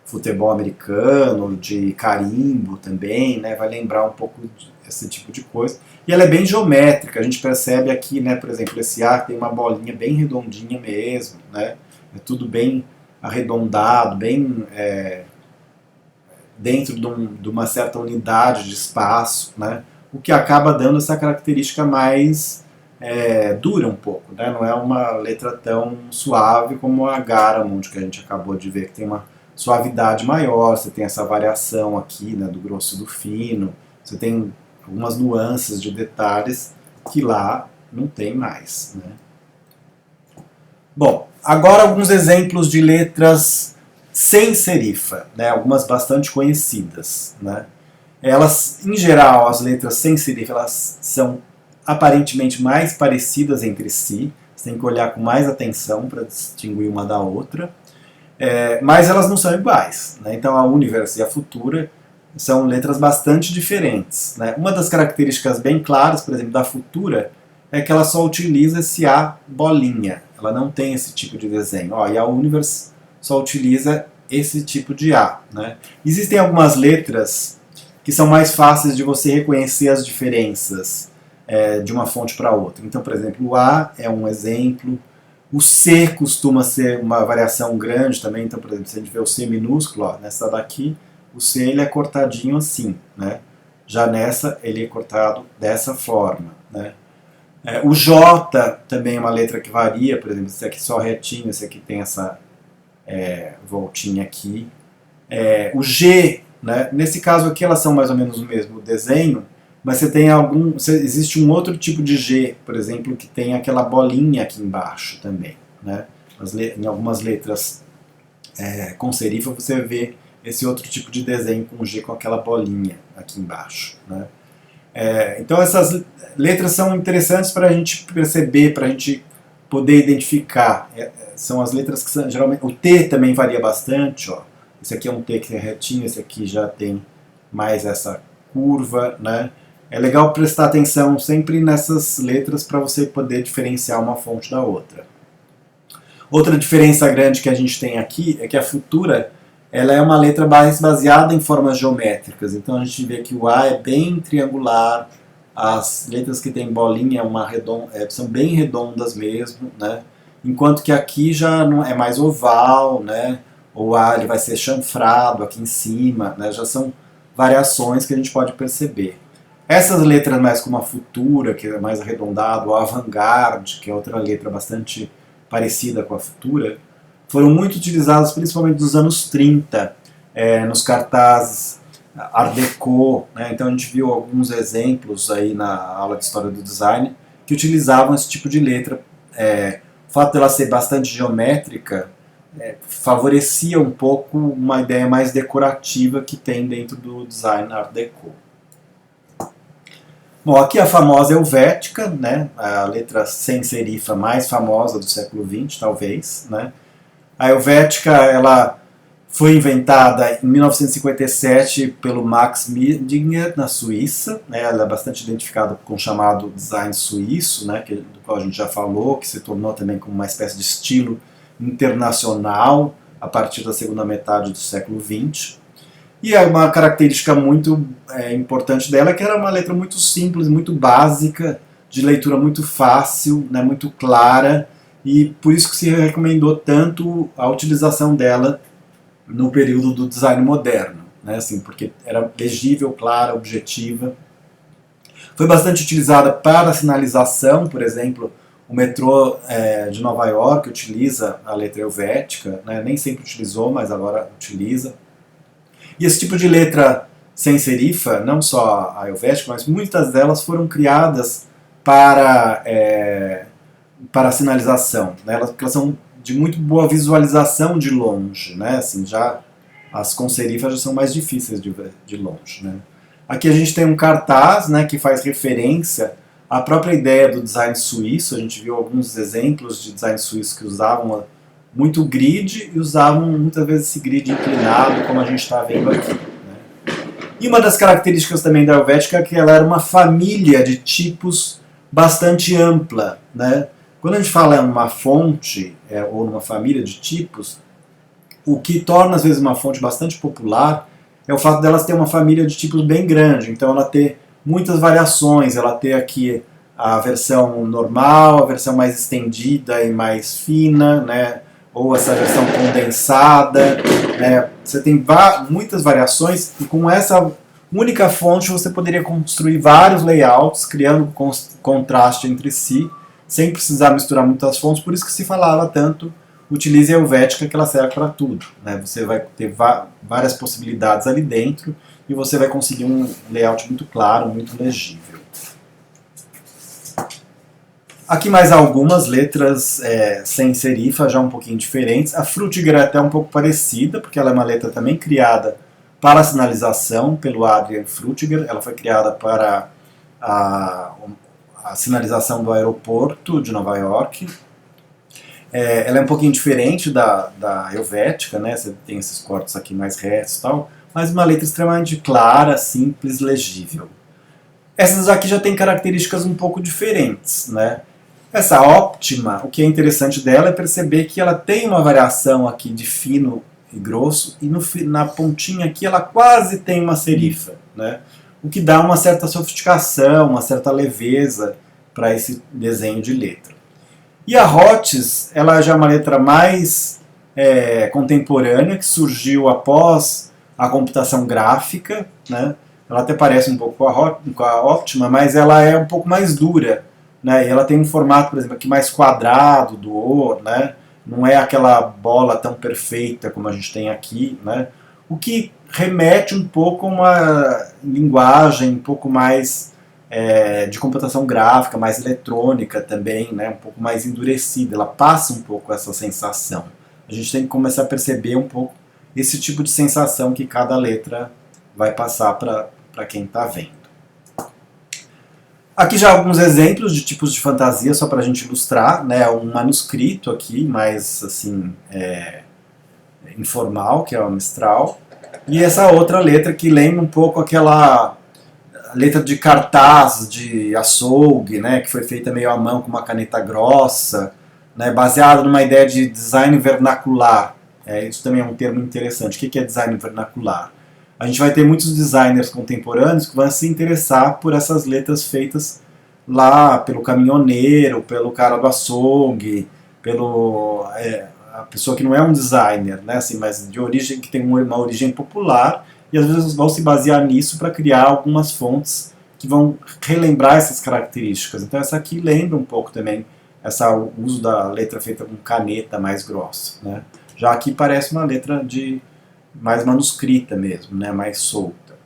Speaker 1: futebol americano, de carimbo também, né? Vai lembrar um pouco esse tipo de coisa. E ela é bem geométrica, a gente percebe aqui, né, por exemplo, esse A tem uma bolinha bem redondinha mesmo, né? É tudo bem arredondado, bem dentro de uma certa unidade de espaço, né? O que acaba dando essa característica mais dura um pouco, né? Não é uma letra tão suave como a Garamond, que a gente acabou de ver, que tem uma suavidade maior, você tem essa variação aqui, né, do grosso e do fino, você tem algumas nuances de detalhes que lá não tem mais, né? Bom, agora alguns exemplos de letras sem serifa, né? Algumas bastante conhecidas, né? Elas, em geral, as letras sem serifa, elas são aparentemente mais parecidas entre si, você tem que olhar com mais atenção para distinguir uma da outra, mas elas não são iguais, né? Então a Universe e a Futura são letras bastante diferentes, né? Uma das características bem claras, por exemplo, da Futura, é que ela só utiliza esse A bolinha, ela não tem esse tipo de desenho. E a Universe só utiliza esse tipo de A, né? Existem algumas letras que são mais fáceis de você reconhecer as diferenças de uma fonte para outra. Então, por exemplo, o A é um exemplo, o C costuma ser uma variação grande também. Então, por exemplo, se a gente vê o C minúsculo, nessa daqui, o C ele é cortadinho assim, né? Já nessa ele é cortado dessa forma, né? O J também é uma letra que varia, por exemplo, esse aqui só retinho, esse aqui tem essa voltinha aqui. O G, né? Nesse caso aqui elas são mais ou menos o mesmo desenho, mas existe um outro tipo de G, por exemplo, que tem aquela bolinha aqui embaixo também, né? Em algumas letras com serifa você vê esse outro tipo de desenho com G com aquela bolinha aqui embaixo, né? Então essas letras são interessantes para a gente perceber, para a gente poder identificar. São as letras que são, geralmente, o T também varia bastante, ó. Esse aqui é um T que é retinho, esse aqui já tem mais essa curva, né? É legal prestar atenção sempre nessas letras para você poder diferenciar uma fonte da outra. Outra diferença grande que a gente tem aqui é que a Futura ela é uma letra mais baseada em formas geométricas. Então a gente vê que o A é bem triangular, as letras que tem bolinha são bem redondas mesmo, né? Enquanto que aqui já não é mais oval, né? O A ele vai ser chanfrado aqui em cima, né? Já são variações que a gente pode perceber. Essas letras mais como a Futura, que é mais arredondado, ou a Avant-Garde, que é outra letra bastante parecida com a Futura, foram muito utilizadas principalmente nos anos 30, nos cartazes Art Deco, né? Então a gente viu alguns exemplos aí na aula de História do Design que utilizavam esse tipo de letra. O fato dela ser bastante geométrica favorecia um pouco uma ideia mais decorativa que tem dentro do design Art Deco. Bom, aqui a famosa Helvética, né? A letra sem serifa mais famosa do século XX, talvez, né? A Helvética, ela foi inventada em 1957 pelo Max Midinger, na Suíça, né? Ela é bastante identificada com o chamado design suíço, né? Do qual a gente já falou, que se tornou também como uma espécie de estilo internacional a partir da segunda metade do século XX. E uma característica muito importante dela é que era uma letra muito simples, muito básica, de leitura muito fácil, né, muito clara, e por isso que se recomendou tanto a utilização dela no período do design moderno, né, assim, porque era legível, clara, objetiva. Foi bastante utilizada para sinalização, por exemplo, o metrô de Nova York utiliza a letra helvética, né, nem sempre utilizou, mas agora utiliza. E esse tipo de letra sem serifa, não só a helvética, mas muitas delas foram criadas para a sinalização, né? Porque elas são de muito boa visualização de longe, né? Assim, já as com serifa já são mais difíceis de longe, né? Aqui a gente tem um cartaz, né, que faz referência à própria ideia do design suíço. A gente viu alguns exemplos de design suíço que usavam muito grid e usavam muitas vezes esse grid inclinado, como a gente está vendo aqui. Né? E uma das características também da Helvética é que ela era uma família de tipos bastante ampla. Né? Quando a gente fala em uma fonte ou numa família de tipos, o que torna às vezes uma fonte bastante popular é o fato delas ter uma família de tipos bem grande. Então ela ter muitas variações, ela ter aqui a versão normal, a versão mais estendida e mais fina, né? Ou essa versão condensada, né? Você tem muitas variações e com essa única fonte você poderia construir vários layouts, criando contraste entre si, sem precisar misturar muitas fontes, por isso que se falava tanto, utilize a Helvética que ela serve para tudo. Né? Você vai ter várias possibilidades ali dentro e você vai conseguir um layout muito claro, muito legível. Aqui mais algumas letras sem serifa, já um pouquinho diferentes. A Frutiger é até um pouco parecida, porque ela é uma letra também criada para a sinalização pelo Adrian Frutiger. Ela foi criada para a sinalização do aeroporto de Nova York. Ela é um pouquinho diferente da Helvética, né? Você tem esses cortes aqui mais retos e tal, mas uma letra extremamente clara, simples, legível. Essas aqui já têm características um pouco diferentes, né? Essa Optima, o que é interessante dela é perceber que ela tem uma variação aqui de fino e grosso, e na pontinha aqui ela quase tem uma serifa, né? O que dá uma certa sofisticação, uma certa leveza para esse desenho de letra. E a Hotes, ela já é uma letra mais contemporânea, que surgiu após a computação gráfica, né? Ela até parece um pouco com a Optima, mas ela é um pouco mais dura. Né? E ela tem um formato, por exemplo, aqui mais quadrado do O, né? Não é aquela bola tão perfeita como a gente tem aqui, né? O que remete um pouco a uma linguagem um pouco mais de computação gráfica, mais eletrônica também, né? Um pouco mais endurecida, ela passa um pouco essa sensação. A gente tem que começar a perceber um pouco esse tipo de sensação que cada letra vai passar para quem está vendo. Aqui já alguns exemplos de tipos de fantasia, só para a gente ilustrar, né? Um manuscrito aqui, mais assim, informal, que é o Mistral. E essa outra letra que lembra um pouco aquela letra de cartaz de açougue, né? Que foi feita meio à mão com uma caneta grossa, né? Baseada numa ideia de design vernacular. Isso também é um termo interessante. O que é design vernacular? A gente vai ter muitos designers contemporâneos que vão se interessar por essas letras feitas lá pelo caminhoneiro, pelo cara do açougue, a pessoa que não é um designer, né, assim, mas de origem, que tem uma origem popular, e às vezes vão se basear nisso para criar algumas fontes que vão relembrar essas características. Então essa aqui lembra um pouco também o uso da letra feita com caneta mais grossa. Né? Já aqui parece uma letra mais manuscrita mesmo, né, mais solta.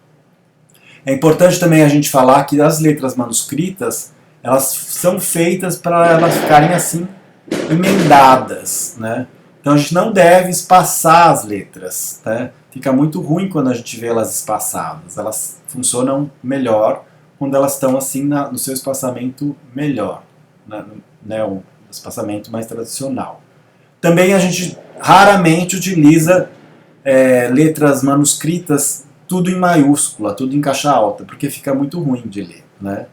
Speaker 1: É importante também a gente falar que as letras manuscritas, elas são feitas para elas ficarem assim, emendadas, né? Então a gente não deve espaçar as letras, né? Fica muito ruim quando a gente vê elas espaçadas. Elas funcionam melhor quando elas estão assim no seu espaçamento melhor, né? O espaçamento mais tradicional. Também a gente raramente utiliza letras manuscritas tudo em maiúscula, tudo em caixa alta, porque fica muito ruim de ler, né?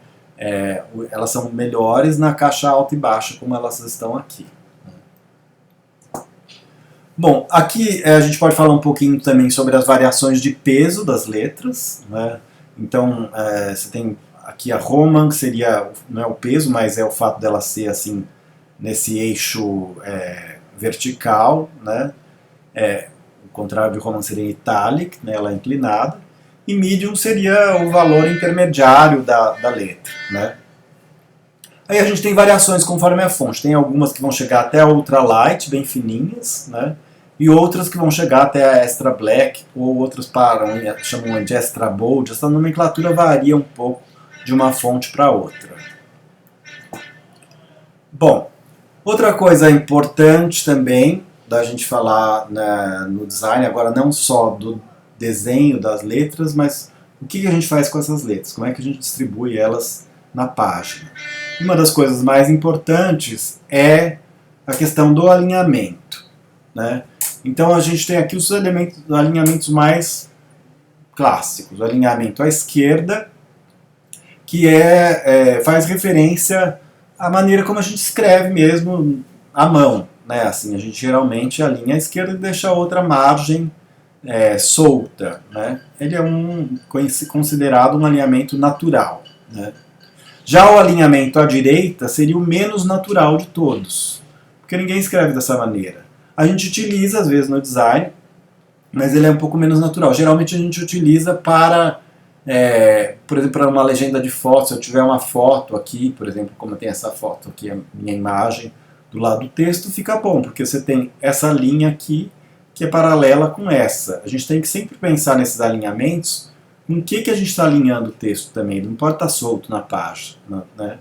Speaker 1: Elas são melhores na caixa alta e baixa, como elas estão aqui. Bom, aqui a gente pode falar um pouquinho também sobre as variações de peso das letras, né? Então, você tem aqui a Roman, que seria, não é o peso, mas é o fato dela ser assim, nesse eixo vertical, né? O contrário de Roman seria Italic, né? Ela é inclinada. E Medium seria o valor intermediário da letra, né? Aí a gente tem variações conforme a fonte. Tem algumas que vão chegar até a Ultralight, bem fininhas, né? E outras que vão chegar até a Extra Black, ou outras chamam de Extra Bold. Essa nomenclatura varia um pouco de uma fonte para outra. Bom, outra coisa importante também da gente falar no design, agora não só do desenho das letras, mas o que a gente faz com essas letras, como é que a gente distribui elas na página. Uma das coisas mais importantes é a questão do alinhamento, né? Então a gente tem aqui os alinhamentos mais clássicos. O alinhamento à esquerda, que faz referência à maneira como a gente escreve mesmo à mão, né? Assim, a gente geralmente alinha à esquerda e deixa a outra margem solta, né? Ele é considerado um alinhamento natural, né? Já o alinhamento à direita seria o menos natural de todos, porque ninguém escreve dessa maneira. A gente utiliza às vezes no design, mas ele é um pouco menos natural. Geralmente a gente utiliza para, por exemplo, para uma legenda de foto. Se eu tiver uma foto aqui, por exemplo, como tem essa foto aqui, a minha imagem do lado do texto, fica bom, porque você tem essa linha aqui que é paralela com essa. A gente tem que sempre pensar nesses alinhamentos, com que a gente está alinhando o texto também. Não pode estar solto na página, né?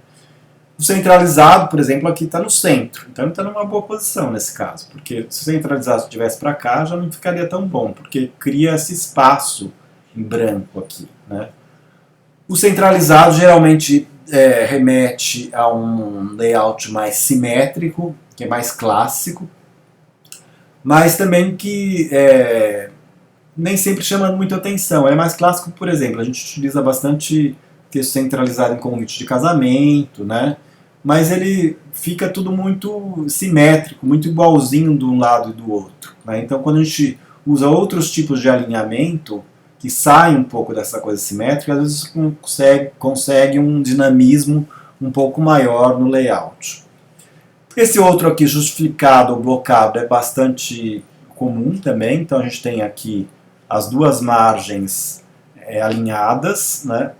Speaker 1: O centralizado, por exemplo, aqui está no centro, então ele está numa boa posição nesse caso, porque se o centralizado estivesse para cá já não ficaria tão bom, porque cria esse espaço em branco aqui, né? O centralizado geralmente remete a um layout mais simétrico, que é mais clássico, mas também que nem sempre chama muita atenção. É mais clássico, por exemplo, a gente utiliza bastante texto centralizado em convite de casamento, né? Mas ele fica tudo muito simétrico, muito igualzinho de um lado e do outro, né? Então quando a gente usa outros tipos de alinhamento que saem um pouco dessa coisa simétrica, às vezes consegue um dinamismo um pouco maior no layout. Esse outro aqui, justificado ou blocado, é bastante comum também. Então a gente tem aqui as duas margens alinhadas, né?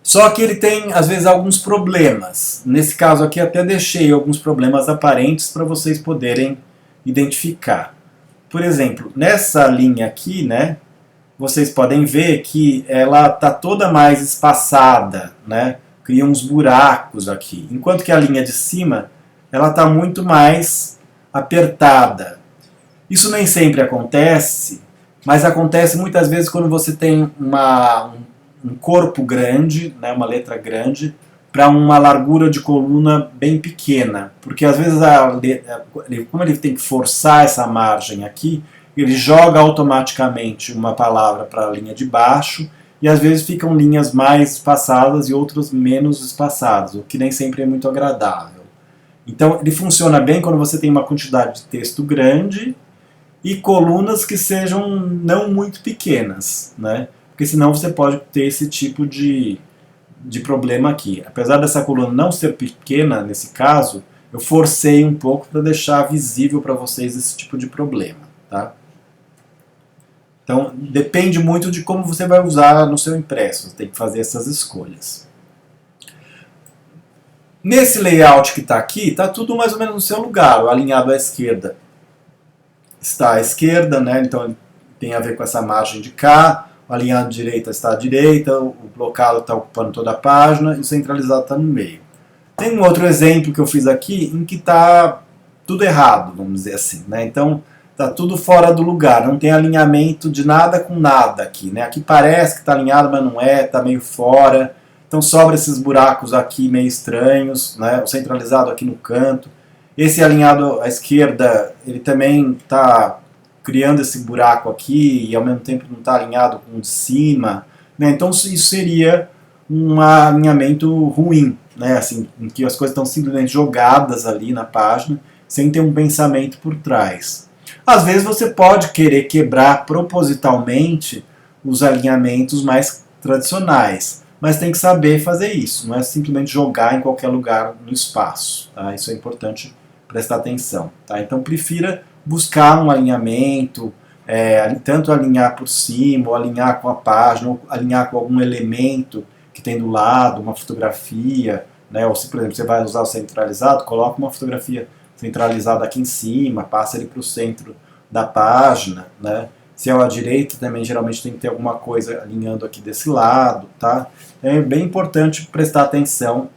Speaker 1: Só que ele tem, às vezes, alguns problemas. Nesse caso aqui, até deixei alguns problemas aparentes para vocês poderem identificar. Por exemplo, nessa linha aqui, né, vocês podem ver que ela está toda mais espaçada, né, cria uns buracos aqui. Enquanto que a linha de cima, ela está muito mais apertada. Isso nem sempre acontece, mas acontece muitas vezes quando você tem um corpo grande, né, uma letra grande, para uma largura de coluna bem pequena. Porque às vezes, como ele tem que forçar essa margem aqui, ele joga automaticamente uma palavra para a linha de baixo, e às vezes ficam linhas mais espaçadas e outras menos espaçadas, o que nem sempre é muito agradável. Então ele funciona bem quando você tem uma quantidade de texto grande e colunas que sejam não muito pequenas, né? Porque senão você pode ter esse tipo de problema aqui. Apesar dessa coluna não ser pequena, nesse caso, eu forcei um pouco para deixar visível para vocês esse tipo de problema, tá? Então, depende muito de como você vai usar no seu impresso. Você tem que fazer essas escolhas. Nesse layout que está aqui, está tudo mais ou menos no seu lugar. O alinhado à esquerda está à esquerda, né? Então tem a ver com essa margem de cá. o alinhado de direita está à direita, o blocado está ocupando toda a página e o centralizado está no meio. Tem um outro exemplo que eu fiz aqui em que está tudo errado, vamos dizer assim, né? Então está tudo fora do lugar, não tem alinhamento de nada com nada aqui, né? Aqui parece que está alinhado, mas não é, está meio fora. Então sobra esses buracos aqui meio estranhos, né? O centralizado aqui no canto. Esse alinhado à esquerda, ele também está criando esse buraco aqui e ao mesmo tempo não está alinhado com o de cima, né? Então isso seria um alinhamento ruim, né? Assim, em que as coisas estão simplesmente jogadas ali na página sem ter um pensamento por trás. Às vezes você pode querer quebrar propositalmente os alinhamentos mais tradicionais, mas tem que saber fazer isso, não é simplesmente jogar em qualquer lugar no espaço, tá? Isso é importante prestar atenção, tá? Então prefira buscar um alinhamento, tanto alinhar por cima, ou alinhar com a página, ou alinhar com algum elemento que tem do lado, uma fotografia, né? Ou se, por exemplo, você vai usar o centralizado, coloca uma fotografia centralizada aqui em cima, passa ele para o centro da página, né? Se é à direita, também geralmente tem que ter alguma coisa alinhando aqui desse lado, tá? É bem importante prestar atenção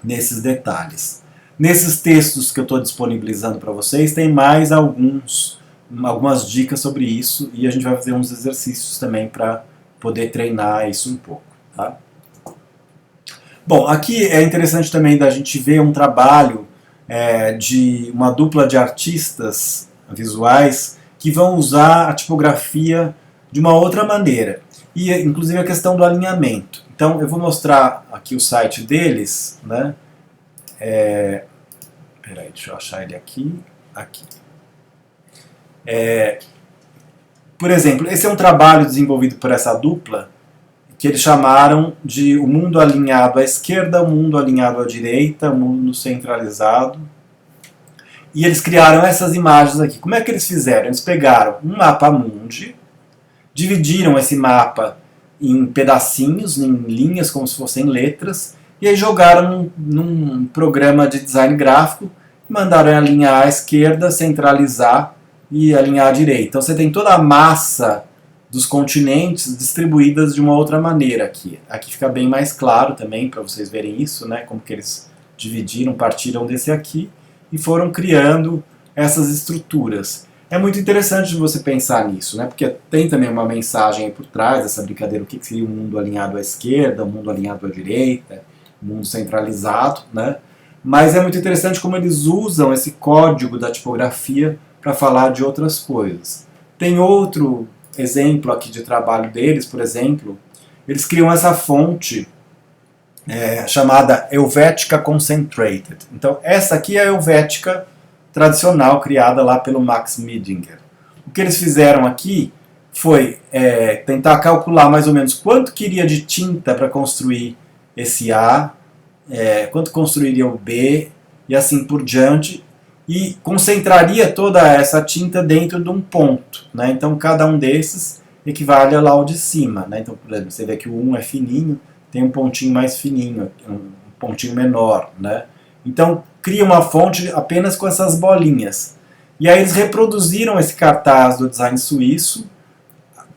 Speaker 1: nesses detalhes. Nesses textos que eu estou disponibilizando para vocês, tem mais algumas dicas sobre isso e a gente vai fazer uns exercícios também para poder treinar isso um pouco, tá? Bom, aqui é interessante também da gente ver um trabalho de uma dupla de artistas visuais que vão usar a tipografia de uma outra maneira, e inclusive a questão do alinhamento. Então eu vou mostrar aqui o site deles, né? Peraí, deixa eu achar ele aqui. Por exemplo, esse é um trabalho desenvolvido por essa dupla que eles chamaram de o mundo alinhado à esquerda, o mundo alinhado à direita, o mundo centralizado. E eles criaram essas imagens aqui. Como é que eles fizeram? Eles pegaram um mapa mundi, dividiram esse mapa em pedacinhos, em linhas, como se fossem letras, e aí jogaram num programa de design gráfico e mandaram alinhar à esquerda, centralizar e alinhar à direita. Então você tem toda a massa dos continentes distribuídas de uma outra maneira aqui. Aqui fica bem mais claro também para vocês verem isso, né? Como que eles dividiram, partiram desse aqui e foram criando essas estruturas. É muito interessante você pensar nisso, né? Porque tem também uma mensagem aí por trás dessa brincadeira, o que seria o mundo alinhado à esquerda, o mundo alinhado à direita, o mundo centralizado, né? Mas é muito interessante como eles usam esse código da tipografia para falar de outras coisas. Tem outro exemplo aqui de trabalho deles, por exemplo, eles criam essa fonte chamada Helvetica Concentrated. Então essa aqui é a Helvetica tradicional, criada lá pelo Max Miedinger. O que eles fizeram aqui foi tentar calcular mais ou menos quanto queria de tinta para construir esse A, quanto construiria o B, e assim por diante, e concentraria toda essa tinta dentro de um ponto, né? Então cada um desses equivale lá ao de cima, né? Então, por exemplo, você vê que o 1 é fininho, tem um pontinho mais fininho, um pontinho menor, né? Então cria uma fonte apenas com essas bolinhas. E aí eles reproduziram esse cartaz do design suíço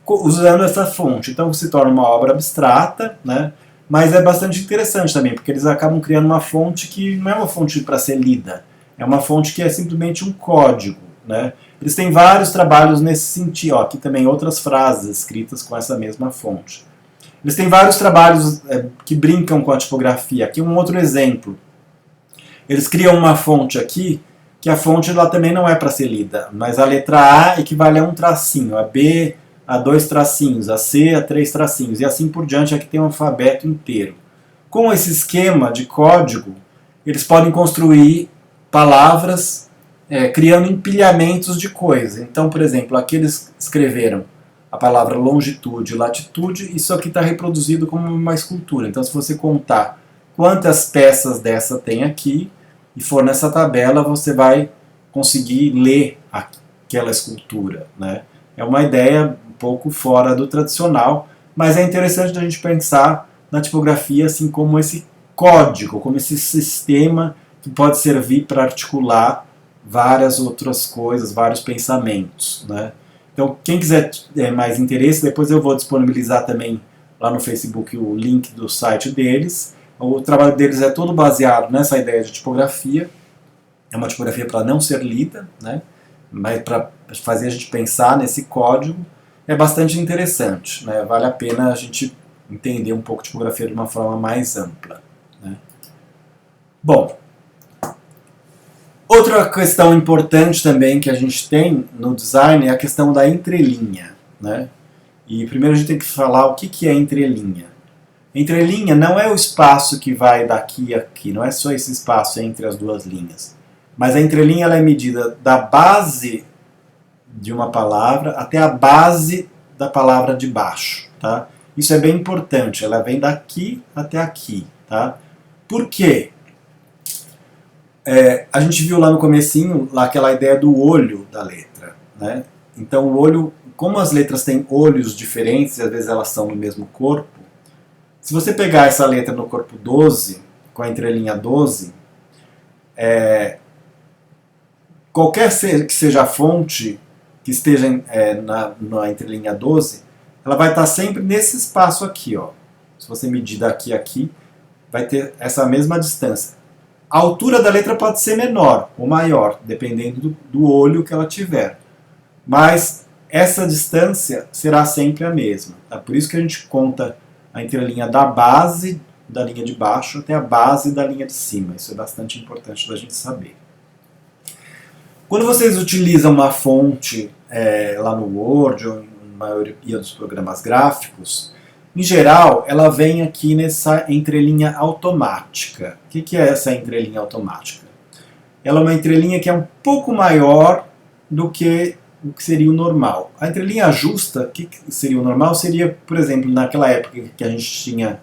Speaker 1: usando essa fonte. Então se torna uma obra abstrata, né? Mas é bastante interessante também, porque eles acabam criando uma fonte que não é uma fonte para ser lida, é uma fonte que é simplesmente um código, né? Eles têm vários trabalhos nesse sentido. Ó, aqui também outras frases escritas com essa mesma fonte. Eles têm vários trabalhos que brincam com a tipografia. Aqui um outro exemplo. Eles criam uma fonte aqui, que a fonte ela também não é para ser lida, mas a letra A equivale a um tracinho, a B a 2 tracinhos, a C a 3 tracinhos, e assim por diante. Aqui tem um alfabeto inteiro. Com esse esquema de código, eles podem construir palavras criando empilhamentos de coisas. Então, por exemplo, aqui eles escreveram a palavra longitude e latitude, isso aqui está reproduzido como uma escultura. Então, se você contar quantas peças dessa tem aqui, e for nessa tabela, você vai conseguir ler aquela escultura, né? É uma ideia um pouco fora do tradicional, mas é interessante a gente pensar na tipografia assim como esse código, como esse sistema que pode servir para articular várias outras coisas, vários pensamentos, né? Então, quem quiser mais interesse, depois eu vou disponibilizar também lá no Facebook o link do site deles. O trabalho deles é todo baseado nessa ideia de tipografia. É uma tipografia para não ser lida, né? Mas para fazer a gente pensar nesse código. É bastante interessante, né? Vale a pena a gente entender um pouco de tipografia de uma forma mais ampla, né? Bom, outra questão importante também que a gente tem no design é a questão da entrelinha, né? E primeiro a gente tem que falar o que é entrelinha. Entrelinha não é o espaço que vai daqui a aqui, não é só esse espaço entre as duas linhas. Mas a entrelinha ela é medida da base de uma palavra até a base da palavra de baixo, tá? Isso é bem importante, ela vem daqui até aqui, tá? Por quê? A gente viu lá no comecinho lá aquela ideia do olho da letra, né? Então o olho, como as letras têm olhos diferentes e às vezes elas são no mesmo corpo, se você pegar essa letra no corpo 12, com a entrelinha 12, qualquer que seja a fonte que esteja na entrelinha 12, ela vai estar sempre nesse espaço aqui, ó. Se você medir daqui a aqui, vai ter essa mesma distância. A altura da letra pode ser menor ou maior, dependendo do olho que ela tiver. Mas essa distância será sempre a mesma. Tá? Por isso que a gente conta a entrelinha da base da linha de baixo até a base da linha de cima. Isso é bastante importante da gente saber. Quando vocês utilizam uma fonte lá no Word ou na maioria dos programas gráficos, em geral, ela vem aqui nessa entrelinha automática. O que é essa entrelinha automática? Ela é uma entrelinha que é um pouco maior do que o que seria o normal. A entrelinha justa, o que seria o normal? Seria, por exemplo, naquela época que a gente tinha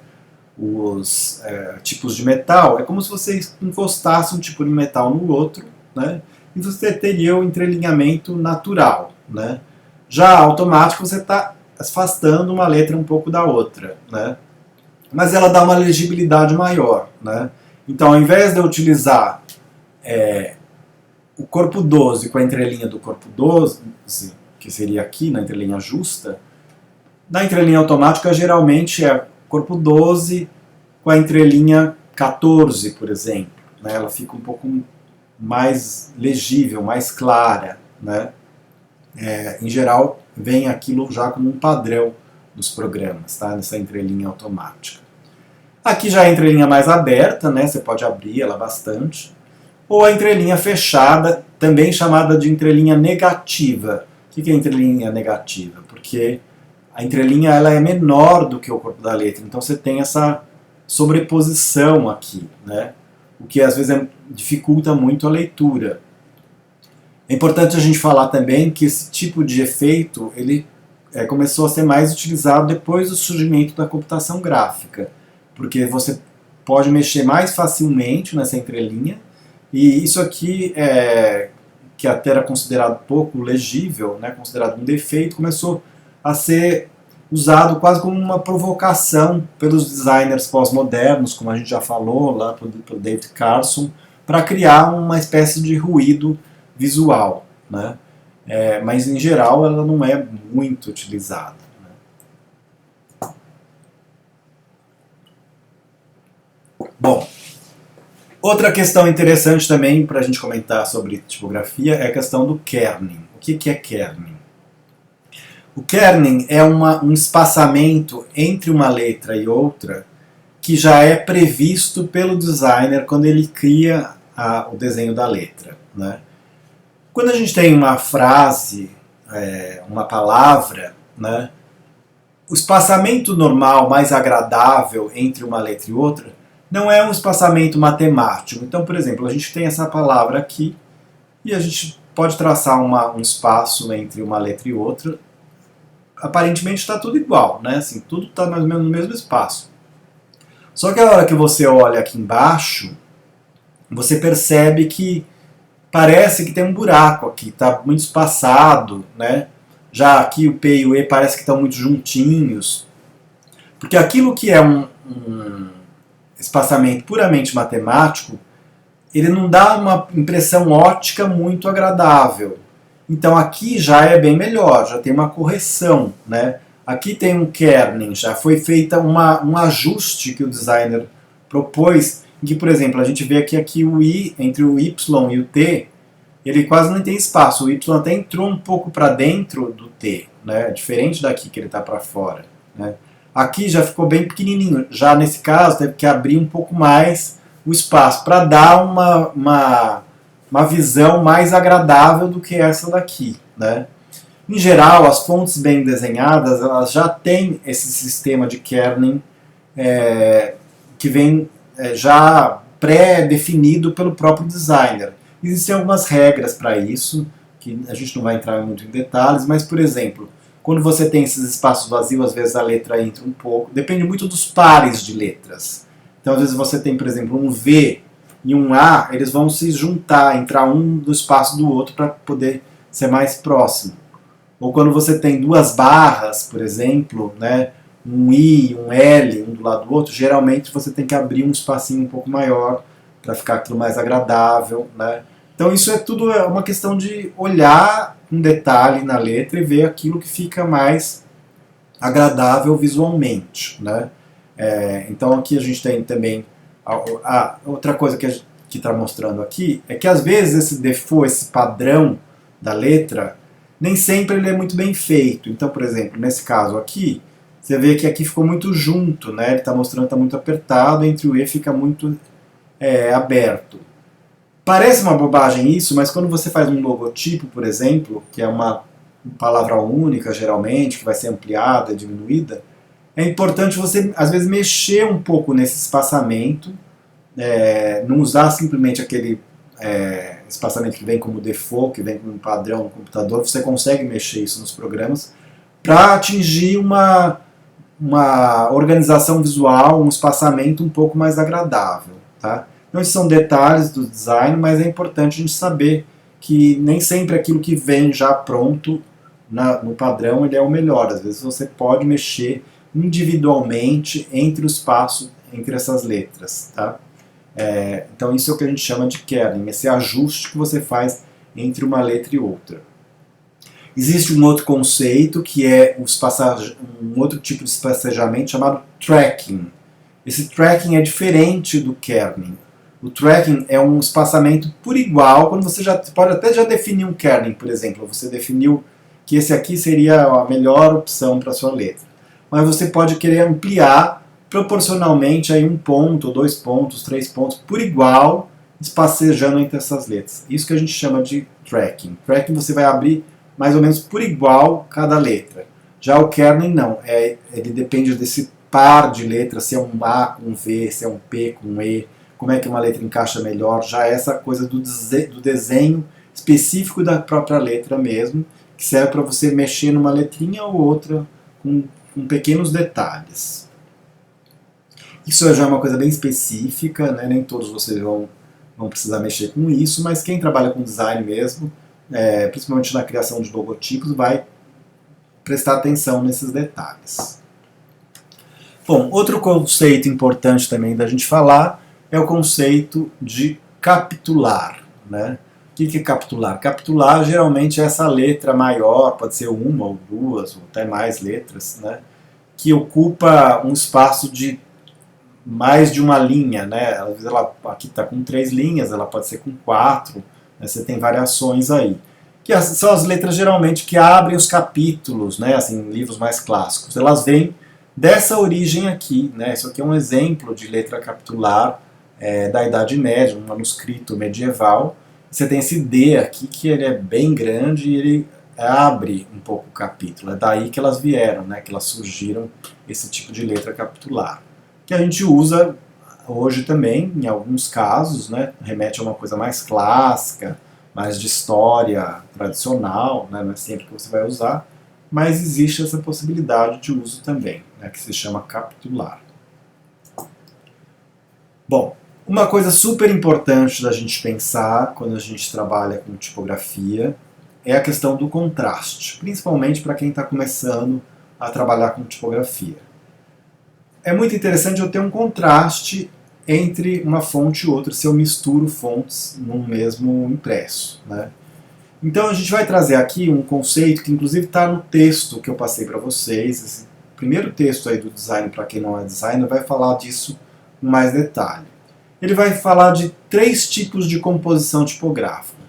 Speaker 1: os tipos de metal, é como se você encostasse um tipo de metal no outro, né? E você teria o entrelinhamento natural, né? Já automático, você está afastando uma letra um pouco da outra, né? Mas ela dá uma legibilidade maior, né? Então, ao invés de eu utilizar o corpo 12 com a entrelinha do corpo 12, que seria aqui na entrelinha justa, na entrelinha automática geralmente é corpo 12 com a entrelinha 14, por exemplo, né? Ela fica um pouco mais legível, mais clara, né? Em geral, vem aquilo já como um padrão dos programas, tá? Nessa entrelinha automática. Aqui já é a entrelinha mais aberta, né? Você pode abrir ela bastante. Ou a entrelinha fechada, também chamada de entrelinha negativa. O que é entrelinha negativa? Porque a entrelinha ela é menor do que o corpo da letra, então você tem essa sobreposição aqui, né? O que às vezes dificulta muito a leitura. É importante a gente falar também que esse tipo de efeito ele começou a ser mais utilizado depois do surgimento da computação gráfica, porque você pode mexer mais facilmente nessa entrelinha, e isso aqui, que até era considerado pouco legível, né, considerado um defeito, começou a ser usado quase como uma provocação pelos designers pós-modernos, como a gente já falou lá pelo David Carson, para criar uma espécie de ruído visual, né? Mas em geral ela não é muito utilizada, né? Bom, outra questão interessante também para a gente comentar sobre tipografia é a questão do kerning. O que é kerning? O kerning é um espaçamento entre uma letra e outra que já é previsto pelo designer quando ele cria o desenho da letra, né? Quando a gente tem uma frase, uma palavra, né, o espaçamento normal, mais agradável entre uma letra e outra, não é um espaçamento matemático. Então, por exemplo, a gente tem essa palavra aqui e a gente pode traçar um espaço entre uma letra e outra. Aparentemente está tudo igual, né? Assim, tudo está mais ou menos no mesmo espaço. Só que a hora que você olha aqui embaixo, você percebe que parece que tem um buraco aqui, está muito espaçado, né? Já aqui o P e o E parece que estão muito juntinhos. Porque aquilo que é um espaçamento puramente matemático, ele não dá uma impressão ótica muito agradável. Então aqui já é bem melhor, já tem uma correção, né? Aqui tem um kerning, já foi feita um ajuste que o designer propôs, em que, por exemplo, a gente vê aqui o I, entre o Y e o T, ele quase não tem espaço, o Y até entrou um pouco para dentro do T, né? Diferente daqui que ele está para fora, né? Aqui já ficou bem pequenininho, já nesse caso teve que abrir um pouco mais o espaço para dar uma visão mais agradável do que essa daqui, né? Em geral, as fontes bem desenhadas, elas já têm esse sistema de kerning que vem já pré-definido pelo próprio designer. Existem algumas regras para isso, que a gente não vai entrar muito em detalhes, mas, por exemplo, quando você tem esses espaços vazios, às vezes a letra entra um pouco, depende muito dos pares de letras. Então, às vezes você tem, por exemplo, um V e um A, eles vão se juntar, entrar um do espaço do outro para poder ser mais próximo. Ou quando você tem duas barras, por exemplo, né, um I e um L, um do lado do outro, geralmente você tem que abrir um espacinho um pouco maior para ficar aquilo mais agradável, né? Então isso é tudo uma questão de olhar um detalhe na letra e ver aquilo que fica mais agradável visualmente, né? Então aqui a gente tem também outra coisa que está mostrando aqui é que às vezes esse default, esse padrão da letra, nem sempre ele é muito bem feito. Então, por exemplo, nesse caso aqui, você vê que aqui ficou muito junto, né? Ele está mostrando que está muito apertado, entre o E fica muito aberto. Parece uma bobagem isso, mas quando você faz um logotipo, por exemplo, que é uma palavra única geralmente, que vai ser ampliada, diminuída, é importante você, às vezes, mexer um pouco nesse espaçamento, não usar simplesmente aquele espaçamento que vem como default, que vem como padrão no computador. Você consegue mexer isso nos programas para atingir uma organização visual, um espaçamento um pouco mais agradável, tá? Então esses são detalhes do design, mas é importante a gente saber que nem sempre aquilo que vem já pronto no padrão ele é o melhor. Às vezes você pode mexer individualmente entre o espaço entre essas letras, tá? Então isso é o que a gente chama de kerning, esse ajuste que você faz entre uma letra e outra. Existe um outro conceito que é um outro tipo de espacejamento chamado tracking. Esse tracking é diferente do kerning. O tracking é um espaçamento por igual, quando você pode até já definir um kerning, por exemplo, você definiu que esse aqui seria a melhor opção para a sua letra. Mas você pode querer ampliar proporcionalmente aí 1 ponto, 2 pontos, 3 pontos, por igual, espacejando entre essas letras. Isso que a gente chama de tracking. Tracking você vai abrir mais ou menos por igual cada letra. Já o kerning não, ele depende desse par de letras, se é um A com um V, se é um P com um E, como é que uma letra encaixa melhor, já é essa coisa do desenho específico da própria letra mesmo, que serve para você mexer numa letrinha ou outra com pequenos detalhes. Isso já é uma coisa bem específica, né? Nem todos vocês vão precisar mexer com isso, mas quem trabalha com design mesmo, principalmente na criação de logotipos, vai prestar atenção nesses detalhes. Bom, outro conceito importante também da gente falar é o conceito de capitular, né? O que é capitular? Capitular geralmente é essa letra maior, pode ser uma ou duas, ou até mais letras, né? Que ocupa um espaço de mais de uma linha, né? Às vezes ela aqui está com 3 linhas, ela pode ser com 4, né? Você tem variações aí. Que são as letras geralmente que abrem os capítulos, né? Assim, livros mais clássicos. Elas vêm dessa origem aqui, né? Isso aqui é um exemplo de letra capitular da Idade Média, um manuscrito medieval. Você tem esse D aqui que ele é bem grande e ele abre um pouco o capítulo. É daí que elas vieram, né? Que elas surgiram, esse tipo de letra capitular. Que a gente usa hoje também, em alguns casos, né? Remete a uma coisa mais clássica, mais de história tradicional, né? Não é sempre que você vai usar, mas existe essa possibilidade de uso também, né? Que se chama capitular. Bom, uma coisa super importante da gente pensar quando a gente trabalha com tipografia é a questão do contraste, principalmente para quem está começando a trabalhar com tipografia. É muito interessante eu ter um contraste entre uma fonte e outra, se eu misturo fontes num mesmo impresso, né? Então a gente vai trazer aqui um conceito que inclusive está no texto que eu passei para vocês. Esse primeiro texto aí do design para quem não é designer vai falar disso com mais detalhe. Ele vai falar de 3 tipos de composição tipográfica.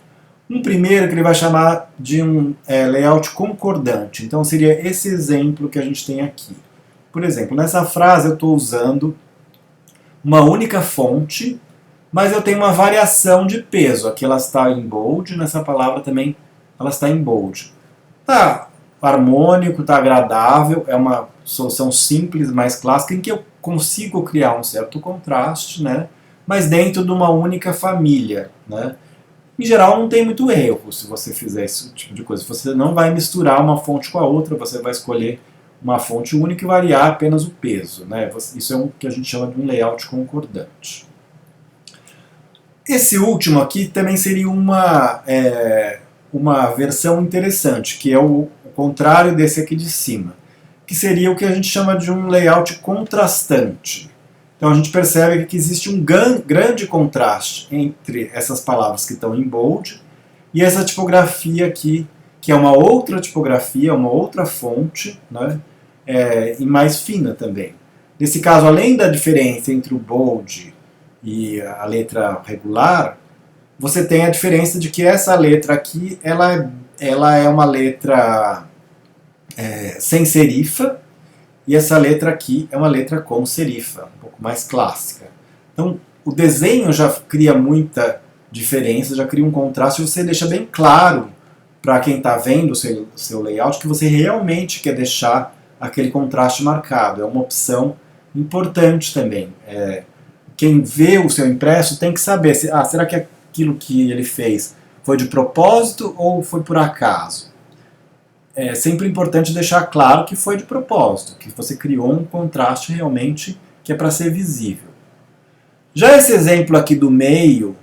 Speaker 1: Um primeiro que ele vai chamar de um layout concordante. Então seria esse exemplo que a gente tem aqui. Por exemplo, nessa frase eu estou usando uma única fonte, mas eu tenho uma variação de peso. Aqui ela está em bold, nessa palavra também ela está em bold. Está harmônico, está agradável, é uma solução simples, mais clássica, em que eu consigo criar um certo contraste, né? Mas dentro de uma única família, né? Em geral não tem muito erro se você fizer esse tipo de coisa. Você não vai misturar uma fonte com a outra, você vai escolher uma fonte única e variar apenas o peso, né? Isso é o que a gente chama de um layout concordante. Esse último aqui também seria uma versão interessante, que é o contrário desse aqui de cima, que seria o que a gente chama de um layout contrastante. Então a gente percebe que existe um grande contraste entre essas palavras que estão em bold e essa tipografia aqui, que é uma outra tipografia, uma outra fonte, né, e mais fina também. Nesse caso, além da diferença entre o bold e a letra regular, você tem a diferença de que essa letra aqui ela é uma letra sem serifa, e essa letra aqui é uma letra com serifa, um pouco mais clássica. Então, o desenho já cria muita diferença, já cria um contraste, você deixa bem claro para quem está vendo o seu layout que você realmente quer deixar aquele contraste marcado. É uma opção importante também. Quem vê o seu impresso tem que saber, será que aquilo que ele fez foi de propósito ou foi por acaso? É sempre importante deixar claro que foi de propósito, que você criou um contraste realmente que é para ser visível. Já esse exemplo aqui do meio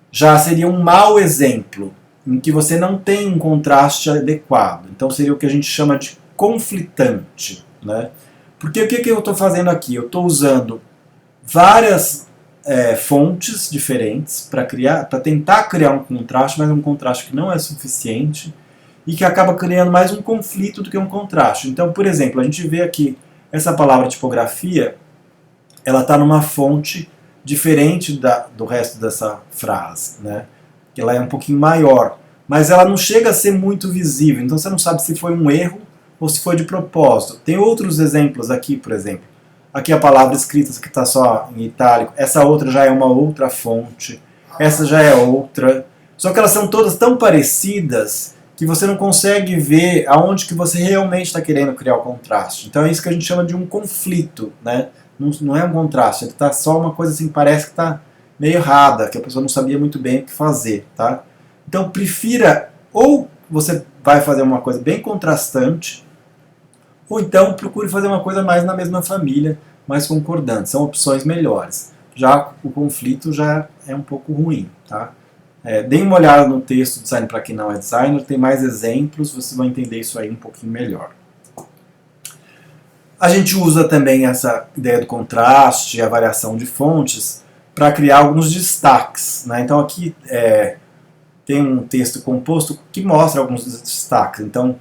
Speaker 1: já seria um mau exemplo, em que você não tem um contraste adequado. Então seria o que a gente chama de conflitante, né? Porque o que eu estou fazendo aqui? Eu estou usando várias fontes diferentes para tentar criar um contraste, mas um contraste que não é suficiente e que acaba criando mais um conflito do que um contraste. Então, por exemplo, a gente vê aqui essa palavra tipografia, ela está numa fonte diferente do resto dessa frase, né? Ela é um pouquinho maior, mas ela não chega a ser muito visível, então você não sabe se foi um erro ou se foi de propósito. Tem outros exemplos aqui, por exemplo. Aqui a palavra escrita que está só em itálico, essa outra já é uma outra fonte, essa já é outra. Só que elas são todas tão parecidas que você não consegue ver aonde que você realmente está querendo criar o contraste. Então é isso que a gente chama de um conflito, né? Não é um contraste, ele está só uma coisa assim, parece que está meio errada, que a pessoa não sabia muito bem o que fazer, tá? Então prefira, ou você vai fazer uma coisa bem contrastante, ou então procure fazer uma coisa mais na mesma família, mais concordante. São opções melhores. Já o conflito já é um pouco ruim, tá? Deem uma olhada no texto Design para quem não é designer, tem mais exemplos, vocês vão entender isso aí um pouquinho melhor. A gente usa também essa ideia do contraste e a variação de fontes para criar alguns destaques, né? Então aqui tem um texto composto que mostra alguns destaques. Então,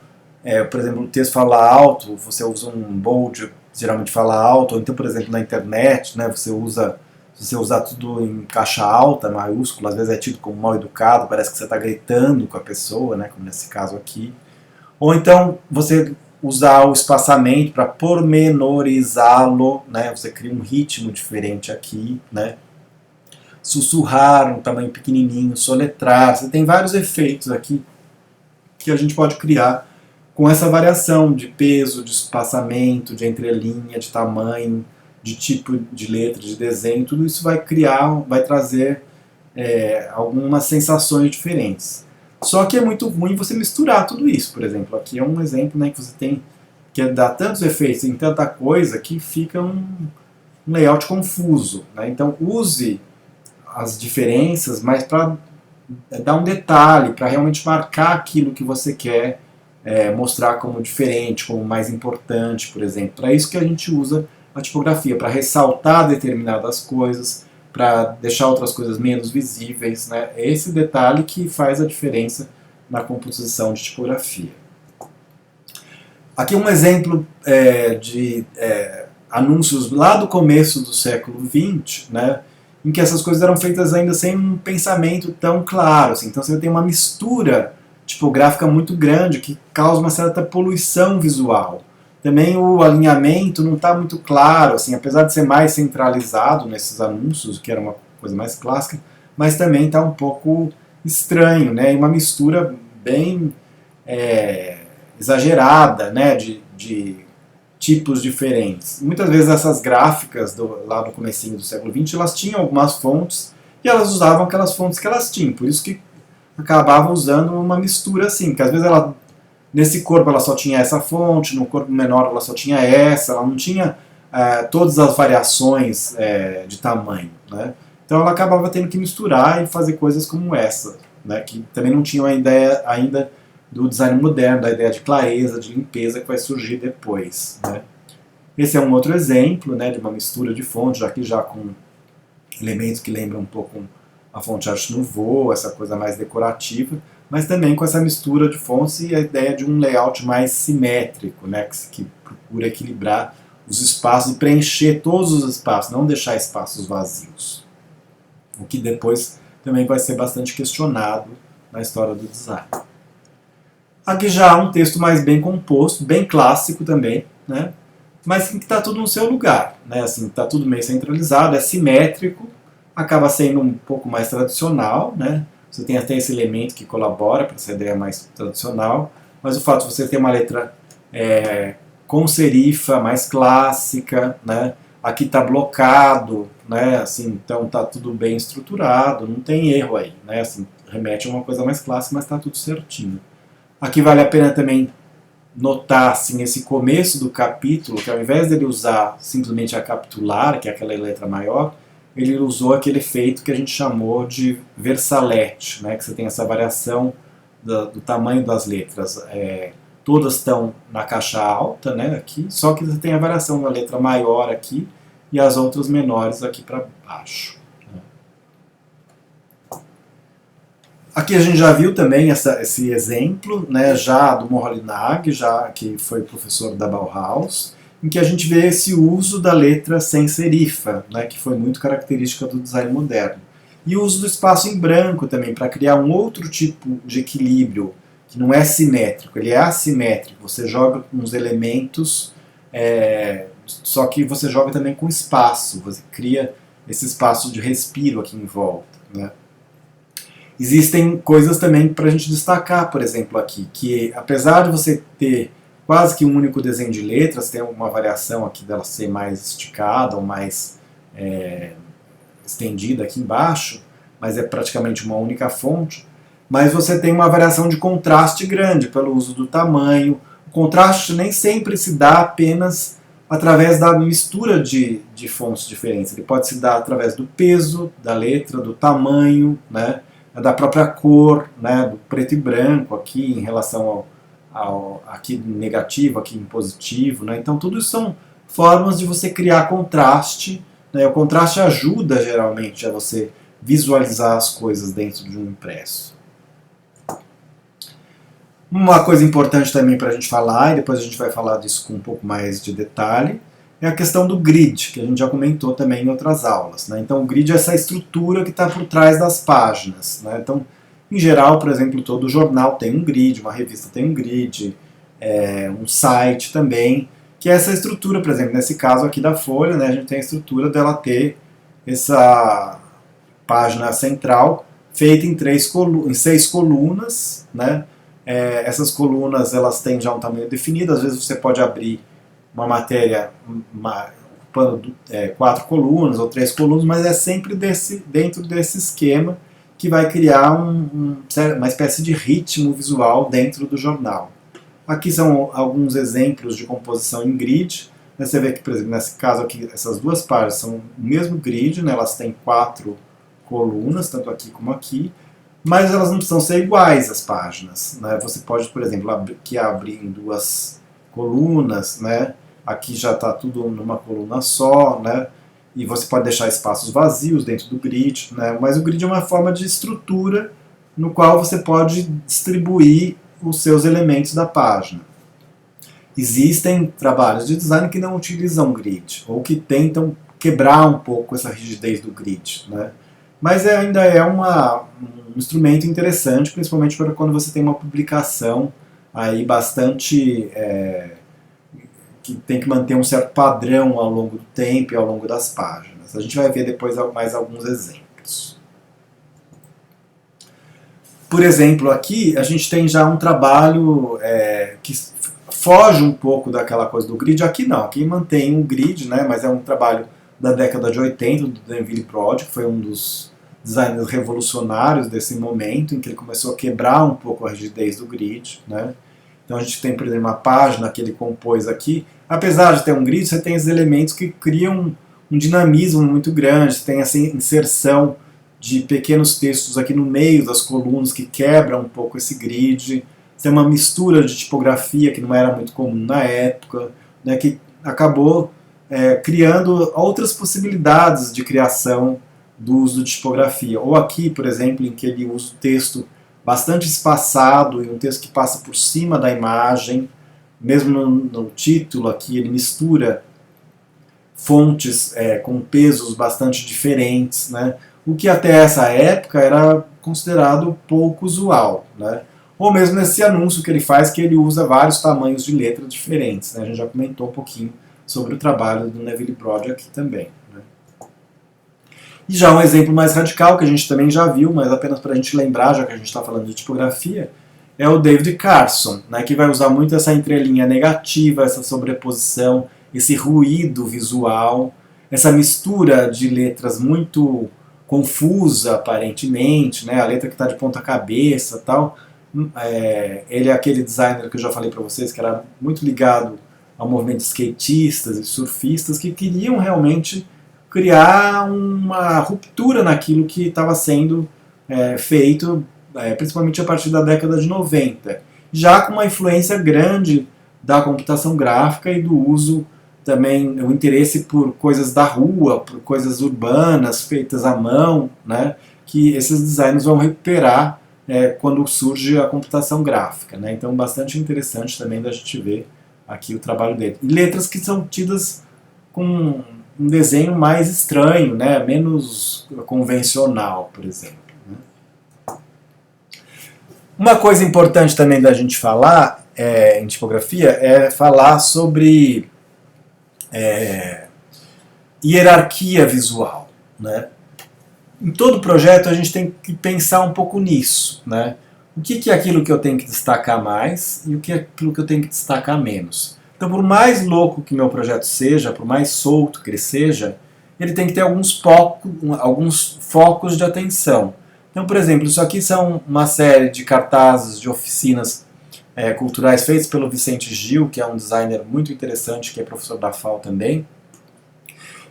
Speaker 1: por exemplo, o texto fala alto, você usa um bold, geralmente fala alto, ou então, por exemplo, na internet, né, se você usar tudo em caixa alta, maiúsculo, às vezes é tido como mal educado, parece que você está gritando com a pessoa, né, como nesse caso aqui. Ou então você usar o espaçamento para pormenorizá-lo, né, você cria um ritmo diferente aqui, né. Sussurrar, um tamanho pequenininho, soletrar, você tem vários efeitos aqui que a gente pode criar com essa variação de peso, de espaçamento, de entrelinha, de tamanho, de tipo de letra, de desenho, tudo isso vai trazer algumas sensações diferentes. Só que é muito ruim você misturar tudo isso, por exemplo. Aqui é um exemplo, né, que você tem que dá tantos efeitos em tanta coisa que fica um layout confuso, né? Então use as diferenças, mas para dar um detalhe, para realmente marcar aquilo que você quer mostrar como diferente, como mais importante, por exemplo. Para isso que a gente usa a tipografia, para ressaltar determinadas coisas, para deixar outras coisas menos visíveis, né? É esse detalhe que faz a diferença na composição de tipografia. Aqui um exemplo de anúncios lá do começo do século XX, né, em que essas coisas eram feitas ainda sem um pensamento tão claro. Assim. Então você tem uma mistura tipográfica muito grande que causa uma certa poluição visual. Também o alinhamento não está muito claro, assim, apesar de ser mais centralizado nesses anúncios, que era uma coisa mais clássica, mas também está um pouco estranho, né? E uma mistura bem exagerada, né? De tipos diferentes. Muitas vezes essas gráficas lá do comecinho do século XX, elas tinham algumas fontes e elas usavam aquelas fontes que elas tinham, por isso que acabavam usando uma mistura assim, porque às vezes nesse corpo ela só tinha essa fonte, no corpo menor ela só tinha essa, ela não tinha todas as variações de tamanho, né? Então ela acabava tendo que misturar e fazer coisas como essa, né? Que também não tinham a ideia ainda do design moderno, da ideia de clareza, de limpeza que vai surgir depois, né? Esse é um outro exemplo, né, de uma mistura de fontes, aqui já com elementos que lembram um pouco a fonte Art Nouveau, essa coisa mais decorativa, mas também com essa mistura de fontes e a ideia de um layout mais simétrico, né, que procura equilibrar os espaços e preencher todos os espaços, não deixar espaços vazios. O que depois também vai ser bastante questionado na história do design. Aqui já há um texto mais bem composto, bem clássico também, né, mas que está tudo no seu lugar, né, assim, está tudo meio centralizado, é simétrico, acaba sendo um pouco mais tradicional, né? Você tem até esse elemento que colabora para essa ideia mais tradicional, mas o fato de você ter uma letra com serifa, mais clássica, né? Aqui está blocado, né? Assim, então está tudo bem estruturado, não tem erro aí, né? Assim, remete a uma coisa mais clássica, mas está tudo certinho. Aqui vale a pena também notar assim, esse começo do capítulo, que ao invés dele usar simplesmente a capitular, que é aquela letra maior, ele usou aquele efeito que a gente chamou de versalete, né, que você tem essa variação do tamanho das letras. Todas estão na caixa alta, né, aqui, só que você tem a variação da letra maior aqui e as outras menores aqui para baixo. Aqui a gente já viu também esse exemplo, né, já do Moholy-Nagy, já que foi professor da Bauhaus, em que a gente vê esse uso da letra sem serifa, né, que foi muito característica do design moderno. E o uso do espaço em branco também, para criar um outro tipo de equilíbrio, que não é simétrico, ele é assimétrico. Você joga uns elementos, só que você joga também com espaço, você cria esse espaço de respiro aqui em volta, né. Existem coisas também para a gente destacar, por exemplo, aqui, que apesar de você ter quase que um único desenho de letras, tem uma variação aqui dela ser mais esticada ou mais estendida aqui embaixo, mas é praticamente uma única fonte, mas você tem uma variação de contraste grande pelo uso do tamanho. O contraste nem sempre se dá apenas através da mistura de fontes diferentes, ele pode se dar através do peso da letra, do tamanho, né, da própria cor, né, do preto e branco aqui em relação ao aqui negativo, aqui em positivo, né? Então tudo isso são formas de você criar contraste, né? O contraste ajuda geralmente a você visualizar as coisas dentro de um impresso. Uma coisa importante também para a gente falar, e depois a gente vai falar disso com um pouco mais de detalhe, é a questão do grid, que a gente já comentou também em outras aulas, né? Então o grid é essa estrutura que está por trás das páginas, né? Então, em geral, por exemplo, todo jornal tem um grid, uma revista tem um grid, um site também, que é essa estrutura, por exemplo, nesse caso aqui da Folha, né, a gente tem a estrutura dela ter essa página central feita em 6 colunas, né? Essas colunas elas têm já um tamanho definido, às vezes você pode abrir uma matéria ocupando 4 colunas ou 3 colunas, mas é sempre dentro desse esquema que vai criar uma espécie de ritmo visual dentro do jornal. Aqui são alguns exemplos de composição em grid. Você vê que, por exemplo, nesse caso aqui, essas duas páginas são o mesmo grid, né? Elas têm 4 colunas, tanto aqui como aqui, mas elas não precisam ser iguais as páginas, né? Você pode, por exemplo, abrir em 2 colunas, né? Aqui já está tudo numa coluna só, né? E você pode deixar espaços vazios dentro do grid, né? Mas o grid é uma forma de estrutura, no qual você pode distribuir os seus elementos da página. Existem trabalhos de design que não utilizam grid, ou que tentam quebrar um pouco essa rigidez do grid, né? Mas ainda é um instrumento interessante, principalmente para quando você tem uma publicação aí bastante que tem que manter um certo padrão ao longo do tempo e ao longo das páginas. A gente vai ver depois mais alguns exemplos. Por exemplo, aqui a gente tem já um trabalho que foge um pouco daquela coisa do grid. Aqui não, aqui mantém um grid, né, mas é um trabalho da década de 80, do Danville Brod, que foi um dos designers revolucionários desse momento, em que ele começou a quebrar um pouco a rigidez do grid, né. Então a gente tem, por exemplo, uma página que ele compôs aqui. Apesar de ter um grid, você tem esses elementos que criam um dinamismo muito grande, você tem essa inserção de pequenos textos aqui no meio das colunas que quebram um pouco esse grid. Você tem uma mistura de tipografia que não era muito comum na época, né, que acabou criando outras possibilidades de criação do uso de tipografia. Ou aqui, por exemplo, em que ele usa o texto bastante espaçado e um texto que passa por cima da imagem. Mesmo no título aqui ele mistura fontes com pesos bastante diferentes, né? O que até essa época era considerado pouco usual, né? Ou mesmo nesse anúncio que ele faz, que ele usa vários tamanhos de letras diferentes, né? A gente já comentou um pouquinho sobre o trabalho do Neville Brod aqui também, né? E já um exemplo mais radical, que a gente também já viu, mas apenas para a gente lembrar, já que a gente está falando de tipografia, é o David Carson, né, que vai usar muito essa entrelinha negativa, essa sobreposição, esse ruído visual, essa mistura de letras muito confusa, aparentemente, né, a letra que está de ponta cabeça, tal. Ele é aquele designer que eu já falei para vocês, que era muito ligado ao movimento de skatistas e surfistas, que queriam realmente criar uma ruptura naquilo que estava sendo feito, principalmente a partir da década de 90, já com uma influência grande da computação gráfica e do uso também, o interesse por coisas da rua, por coisas urbanas feitas à mão, né, que esses designers vão recuperar quando surge a computação gráfica, né. Então bastante interessante também da gente ver aqui o trabalho dele. E letras que são tidas com um desenho mais estranho, né, menos convencional, por exemplo. Uma coisa importante também da gente falar em tipografia é falar sobre hierarquia visual, né? Em todo projeto a gente tem que pensar um pouco nisso, né? O que é aquilo que eu tenho que destacar mais e o que é aquilo que eu tenho que destacar menos. Então, por mais louco que meu projeto seja, por mais solto que ele seja, ele tem que ter alguns focos de atenção. Então, por exemplo, isso aqui são uma série de cartazes de oficinas culturais feitos pelo Vicente Gil, que é um designer muito interessante, que é professor da FAO também,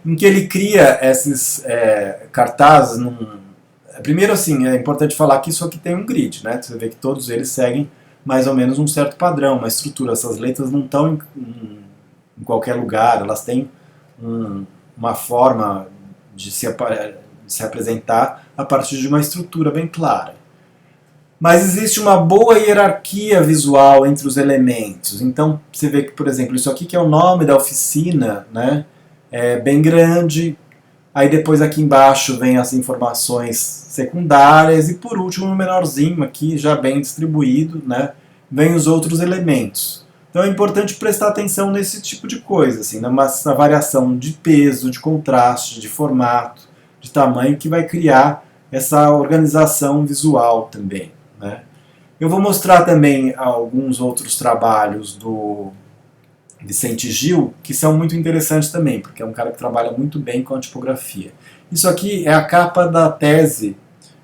Speaker 1: em que ele cria esses cartazes Primeiro, assim, é importante falar que isso aqui tem um grid, né? Você vê que todos eles seguem mais ou menos um certo padrão, uma estrutura. Essas letras não estão em qualquer lugar, elas têm uma forma de se apresentar a partir de uma estrutura bem clara. Mas existe uma boa hierarquia visual entre os elementos. Então você vê que, por exemplo, isso aqui que é o nome da oficina, né, é bem grande. Aí depois aqui embaixo vem as informações secundárias e por último no menorzinho aqui, já bem distribuído, né, vem os outros elementos. Então é importante prestar atenção nesse tipo de coisa, assim, nessa variação de peso, de contraste, de formato, de tamanho, que vai criar essa organização visual também, né? Eu vou mostrar também alguns outros trabalhos do Vicente Gil, que são muito interessantes também, porque é um cara que trabalha muito bem com a tipografia. Isso aqui é a capa da tese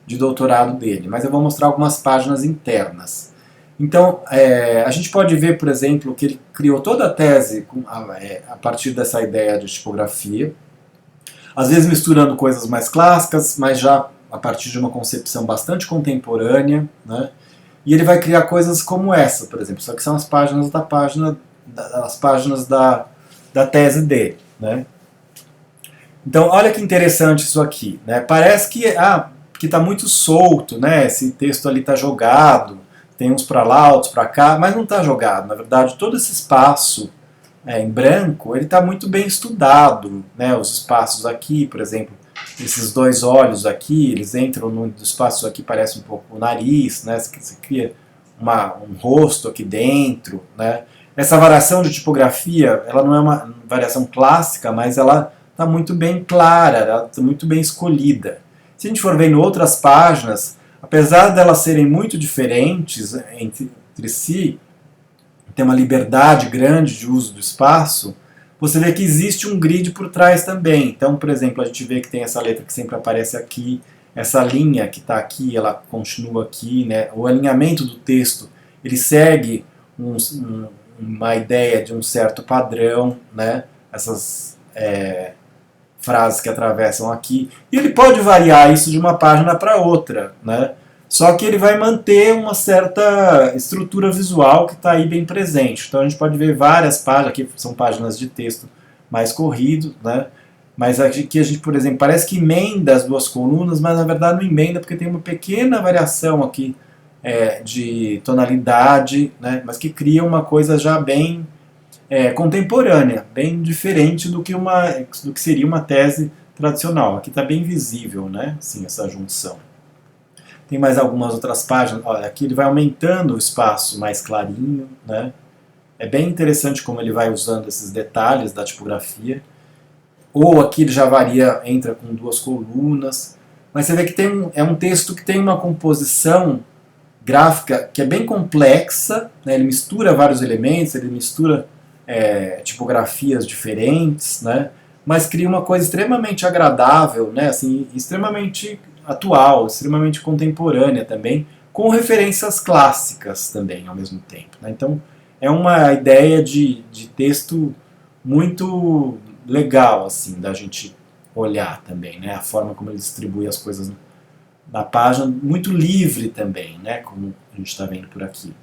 Speaker 1: de doutorado dele, mas eu vou mostrar algumas páginas internas. Então, a gente pode ver, por exemplo, que ele criou toda a tese a partir dessa ideia de tipografia, às vezes misturando coisas mais clássicas, mas já a partir de uma concepção bastante contemporânea, né? E ele vai criar coisas como essa, por exemplo. Isso aqui são as páginas da tese dele, né? Então, olha que interessante isso aqui, né? Parece que porque está muito solto, né? Esse texto ali está jogado, tem uns para lá, outros para cá, mas não está jogado. Na verdade, todo esse espaço em branco, ele está muito bem estudado, né? Os espaços aqui, por exemplo, esses dois olhos aqui, eles entram no espaço aqui, parece um pouco o nariz, né? Você cria um rosto aqui dentro, né? Essa variação de tipografia, ela não é uma variação clássica, mas ela está muito bem clara, ela está muito bem escolhida. Se a gente for vendo outras páginas, apesar de elas serem muito diferentes entre si, tem uma liberdade grande de uso do espaço, você vê que existe um grid por trás também. Então, por exemplo, a gente vê que tem essa letra que sempre aparece aqui, essa linha que está aqui, ela continua aqui, né? O alinhamento do texto, ele segue uma ideia de um certo padrão, né? Essas frases que atravessam aqui. E ele pode variar isso de uma página para outra, né? Só que ele vai manter uma certa estrutura visual que está aí bem presente. Então a gente pode ver várias páginas, aqui são páginas de texto mais corrido, né? Mas aqui a gente, por exemplo, parece que emenda as duas colunas, mas na verdade não emenda porque tem uma pequena variação aqui de tonalidade, né? Mas que cria uma coisa já bem contemporânea, bem diferente do que seria uma tese tradicional. Aqui está bem visível, né? Sim, essa junção. Tem mais algumas outras páginas. Olha, aqui ele vai aumentando o espaço mais clarinho, né? É bem interessante como ele vai usando esses detalhes da tipografia. Ou aqui ele já varia, entra com duas colunas. Mas você vê que é um texto que tem uma composição gráfica que é bem complexa, né? Ele mistura vários elementos, ele mistura tipografias diferentes, né? Mas cria uma coisa extremamente agradável, né? Assim, extremamente atual, extremamente contemporânea também, com referências clássicas também ao mesmo tempo, né? Então é uma ideia de texto muito legal assim da gente olhar também, né? A forma como ele distribui as coisas na página, muito livre também, né? Como a gente está vendo por aqui.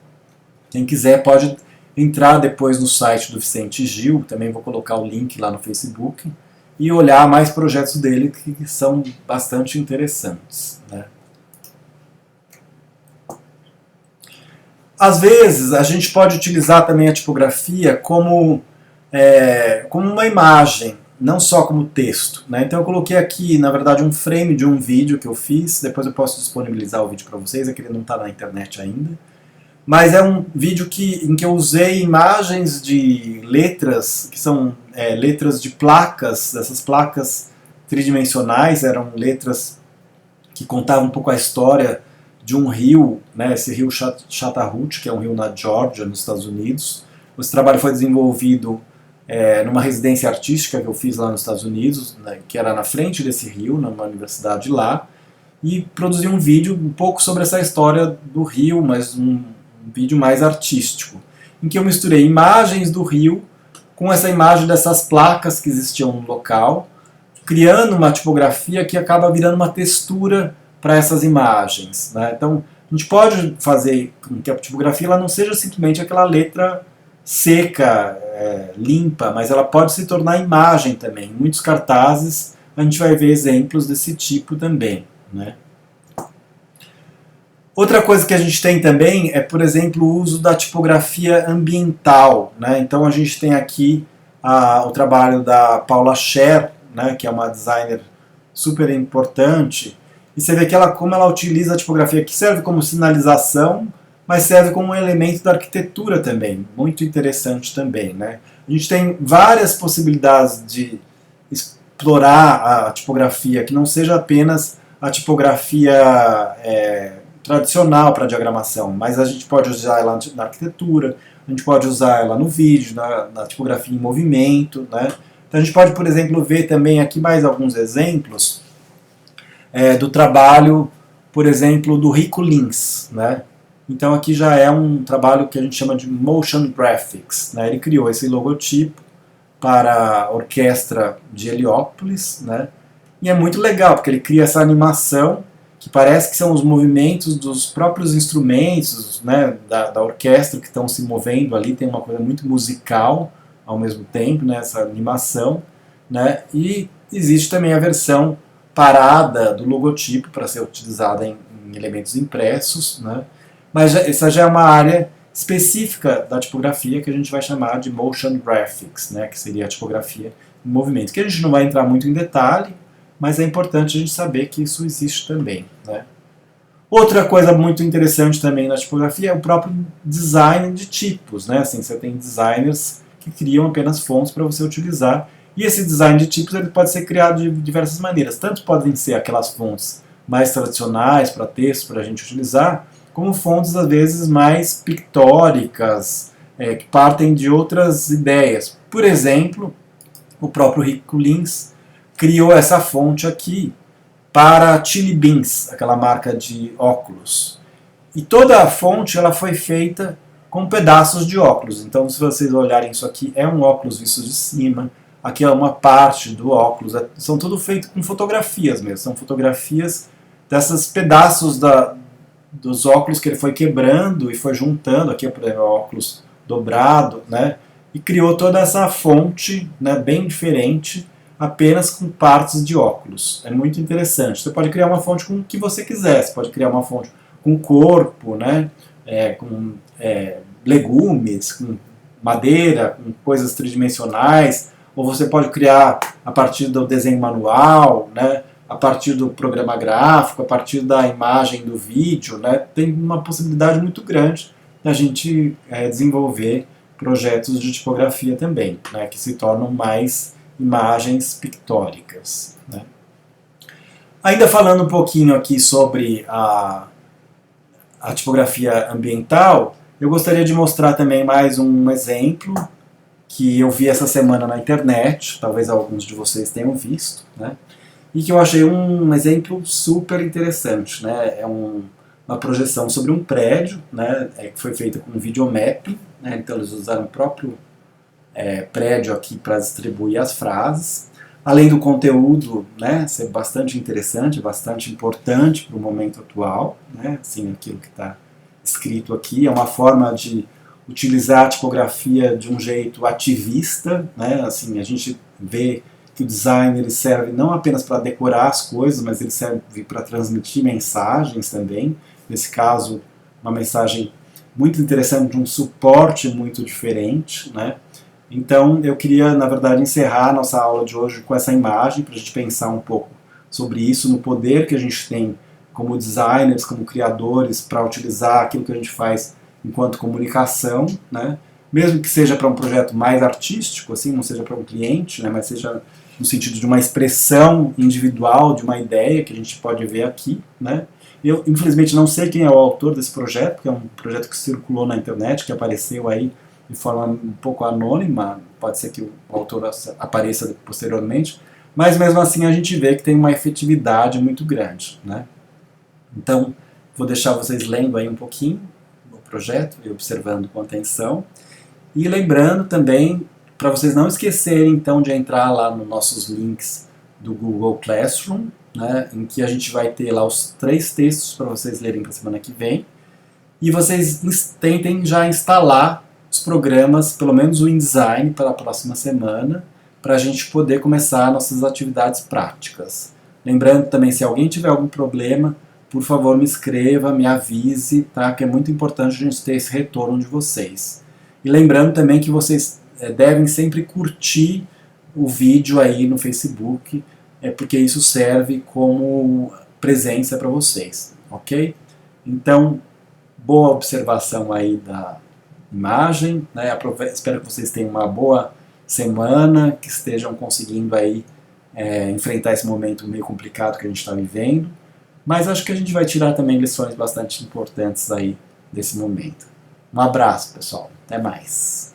Speaker 1: Quem quiser pode entrar depois no site do Vicente Gil, também vou colocar o link lá no Facebook, e olhar mais projetos dele que são bastante interessantes, né? Às vezes a gente pode utilizar também a tipografia como uma imagem, não só como texto, né? Então eu coloquei aqui, na verdade, um frame de um vídeo que eu fiz, depois eu posso disponibilizar o vídeo para vocês, é que ele não está na internet ainda. Mas é um vídeo em que eu usei imagens de letras, que são letras de placas, essas placas tridimensionais, eram letras que contavam um pouco a história de um rio, né, esse rio Chattahoochee, que é um rio na Geórgia, nos Estados Unidos. Esse trabalho foi desenvolvido numa residência artística que eu fiz lá nos Estados Unidos, né, que era na frente desse rio, numa universidade lá, e produzi um vídeo um pouco sobre essa história do rio, mas um vídeo mais artístico, em que eu misturei imagens do rio com essa imagem dessas placas que existiam no local, criando uma tipografia que acaba virando uma textura para essas imagens, né? Então, a gente pode fazer com que a tipografia ela não seja simplesmente aquela letra seca, limpa, mas ela pode se tornar imagem também. Em muitos cartazes a gente vai ver exemplos desse tipo também, né? Outra coisa que a gente tem também é, por exemplo, o uso da tipografia ambiental, né? Então a gente tem aqui o trabalho da Paula Scher, né, que é uma designer super importante, e você vê que como ela utiliza a tipografia que serve como sinalização, mas serve como um elemento da arquitetura também, muito interessante também, né? A gente tem várias possibilidades de explorar a tipografia, que não seja apenas a tipografia tradicional para diagramação, mas a gente pode usar ela na arquitetura, a gente pode usar ela no vídeo, na tipografia em movimento, né? Então a gente pode, por exemplo, ver também aqui mais alguns exemplos do trabalho, por exemplo, do Rico Lins, né? Então aqui já é um trabalho que a gente chama de motion graphics, né? Ele criou esse logotipo para a orquestra de Heliópolis, né? E é muito legal, porque ele cria essa animação que parece que são os movimentos dos próprios instrumentos, né, da orquestra que estão se movendo ali, tem uma coisa muito musical ao mesmo tempo, né, essa animação, né, e existe também a versão parada do logotipo para ser utilizada em elementos impressos, né? Mas essa já é uma área específica da tipografia que a gente vai chamar de motion graphics, né? Que seria a tipografia em movimento, que a gente não vai entrar muito em detalhe, mas é importante a gente saber que isso existe também, né? Outra coisa muito interessante também na tipografia é o próprio design de tipos, né? Assim, você tem designers que criam apenas fontes para você utilizar, e esse design de tipos ele pode ser criado de diversas maneiras. Tanto podem ser aquelas fontes mais tradicionais para texto, para a gente utilizar, como fontes às vezes mais pictóricas, que partem de outras ideias. Por exemplo, o próprio Rick Collins criou essa fonte aqui para Chili Beans, aquela marca de óculos. E toda a fonte ela foi feita com pedaços de óculos. Então, se vocês olharem isso aqui, é um óculos visto de cima, aqui é uma parte do óculos, são tudo feito com fotografias mesmo, são fotografias desses pedaços dos óculos que ele foi quebrando e foi juntando, aqui é o óculos dobrado, né, e criou toda essa fonte, né, bem diferente, apenas com partes de óculos. É muito interessante. Você pode criar uma fonte com o que você quiser. Você pode criar uma fonte com corpo, né? Com legumes, com madeira, com coisas tridimensionais. Ou você pode criar a partir do desenho manual, né? A partir do programa gráfico, a partir da imagem do vídeo, né? Tem uma possibilidade muito grande da gente desenvolver projetos de tipografia também, né? Que se tornam mais imagens pictóricas, né? Ainda falando um pouquinho aqui sobre a tipografia ambiental, eu gostaria de mostrar também mais um exemplo que eu vi essa semana na internet, talvez alguns de vocês tenham visto, né? E que eu achei um exemplo super interessante, né? É uma projeção sobre um prédio, né? Que foi feita com videomapping, né? Então eles usaram o próprio prédio aqui para distribuir as frases, além do conteúdo, né, ser bastante interessante, bastante importante para o momento atual, né, assim, aquilo que está escrito aqui, é uma forma de utilizar a tipografia de um jeito ativista, né, assim, a gente vê que o design ele serve não apenas para decorar as coisas, mas ele serve para transmitir mensagens também, nesse caso, uma mensagem muito interessante, de um suporte muito diferente, né. Então, eu queria, na verdade, encerrar a nossa aula de hoje com essa imagem, para a gente pensar um pouco sobre isso, no poder que a gente tem como designers, como criadores, para utilizar aquilo que a gente faz enquanto comunicação, né? Mesmo que seja para um projeto mais artístico, assim, não seja para um cliente, né? Mas seja no sentido de uma expressão individual, de uma ideia que a gente pode ver aqui, né? Eu, infelizmente, não sei quem é o autor desse projeto, porque é um projeto que circulou na internet, que apareceu aí de forma um pouco anônima, pode ser que o autor apareça posteriormente, mas mesmo assim a gente vê que tem uma efetividade muito grande, né? Então, vou deixar vocês lendo aí um pouquinho o projeto e observando com atenção, e lembrando também, para vocês não esquecerem então de entrar lá nos nossos links do Google Classroom, né, em que a gente vai ter lá os 3 textos para vocês lerem para a semana que vem, e vocês tentem já instalar os programas, pelo menos o InDesign, para a próxima semana, para a gente poder começar nossas atividades práticas. Lembrando também, se alguém tiver algum problema, por favor me escreva, me avise, tá? Que é muito importante a gente ter esse retorno de vocês. E lembrando também que vocês devem sempre curtir o vídeo aí no Facebook, porque isso serve como presença para vocês, ok? Então, boa observação aí da imagem, né? Espero que vocês tenham uma boa semana, que estejam conseguindo aí enfrentar esse momento meio complicado que a gente está vivendo, mas acho que a gente vai tirar também lições bastante importantes aí desse momento. Um abraço, pessoal, até mais!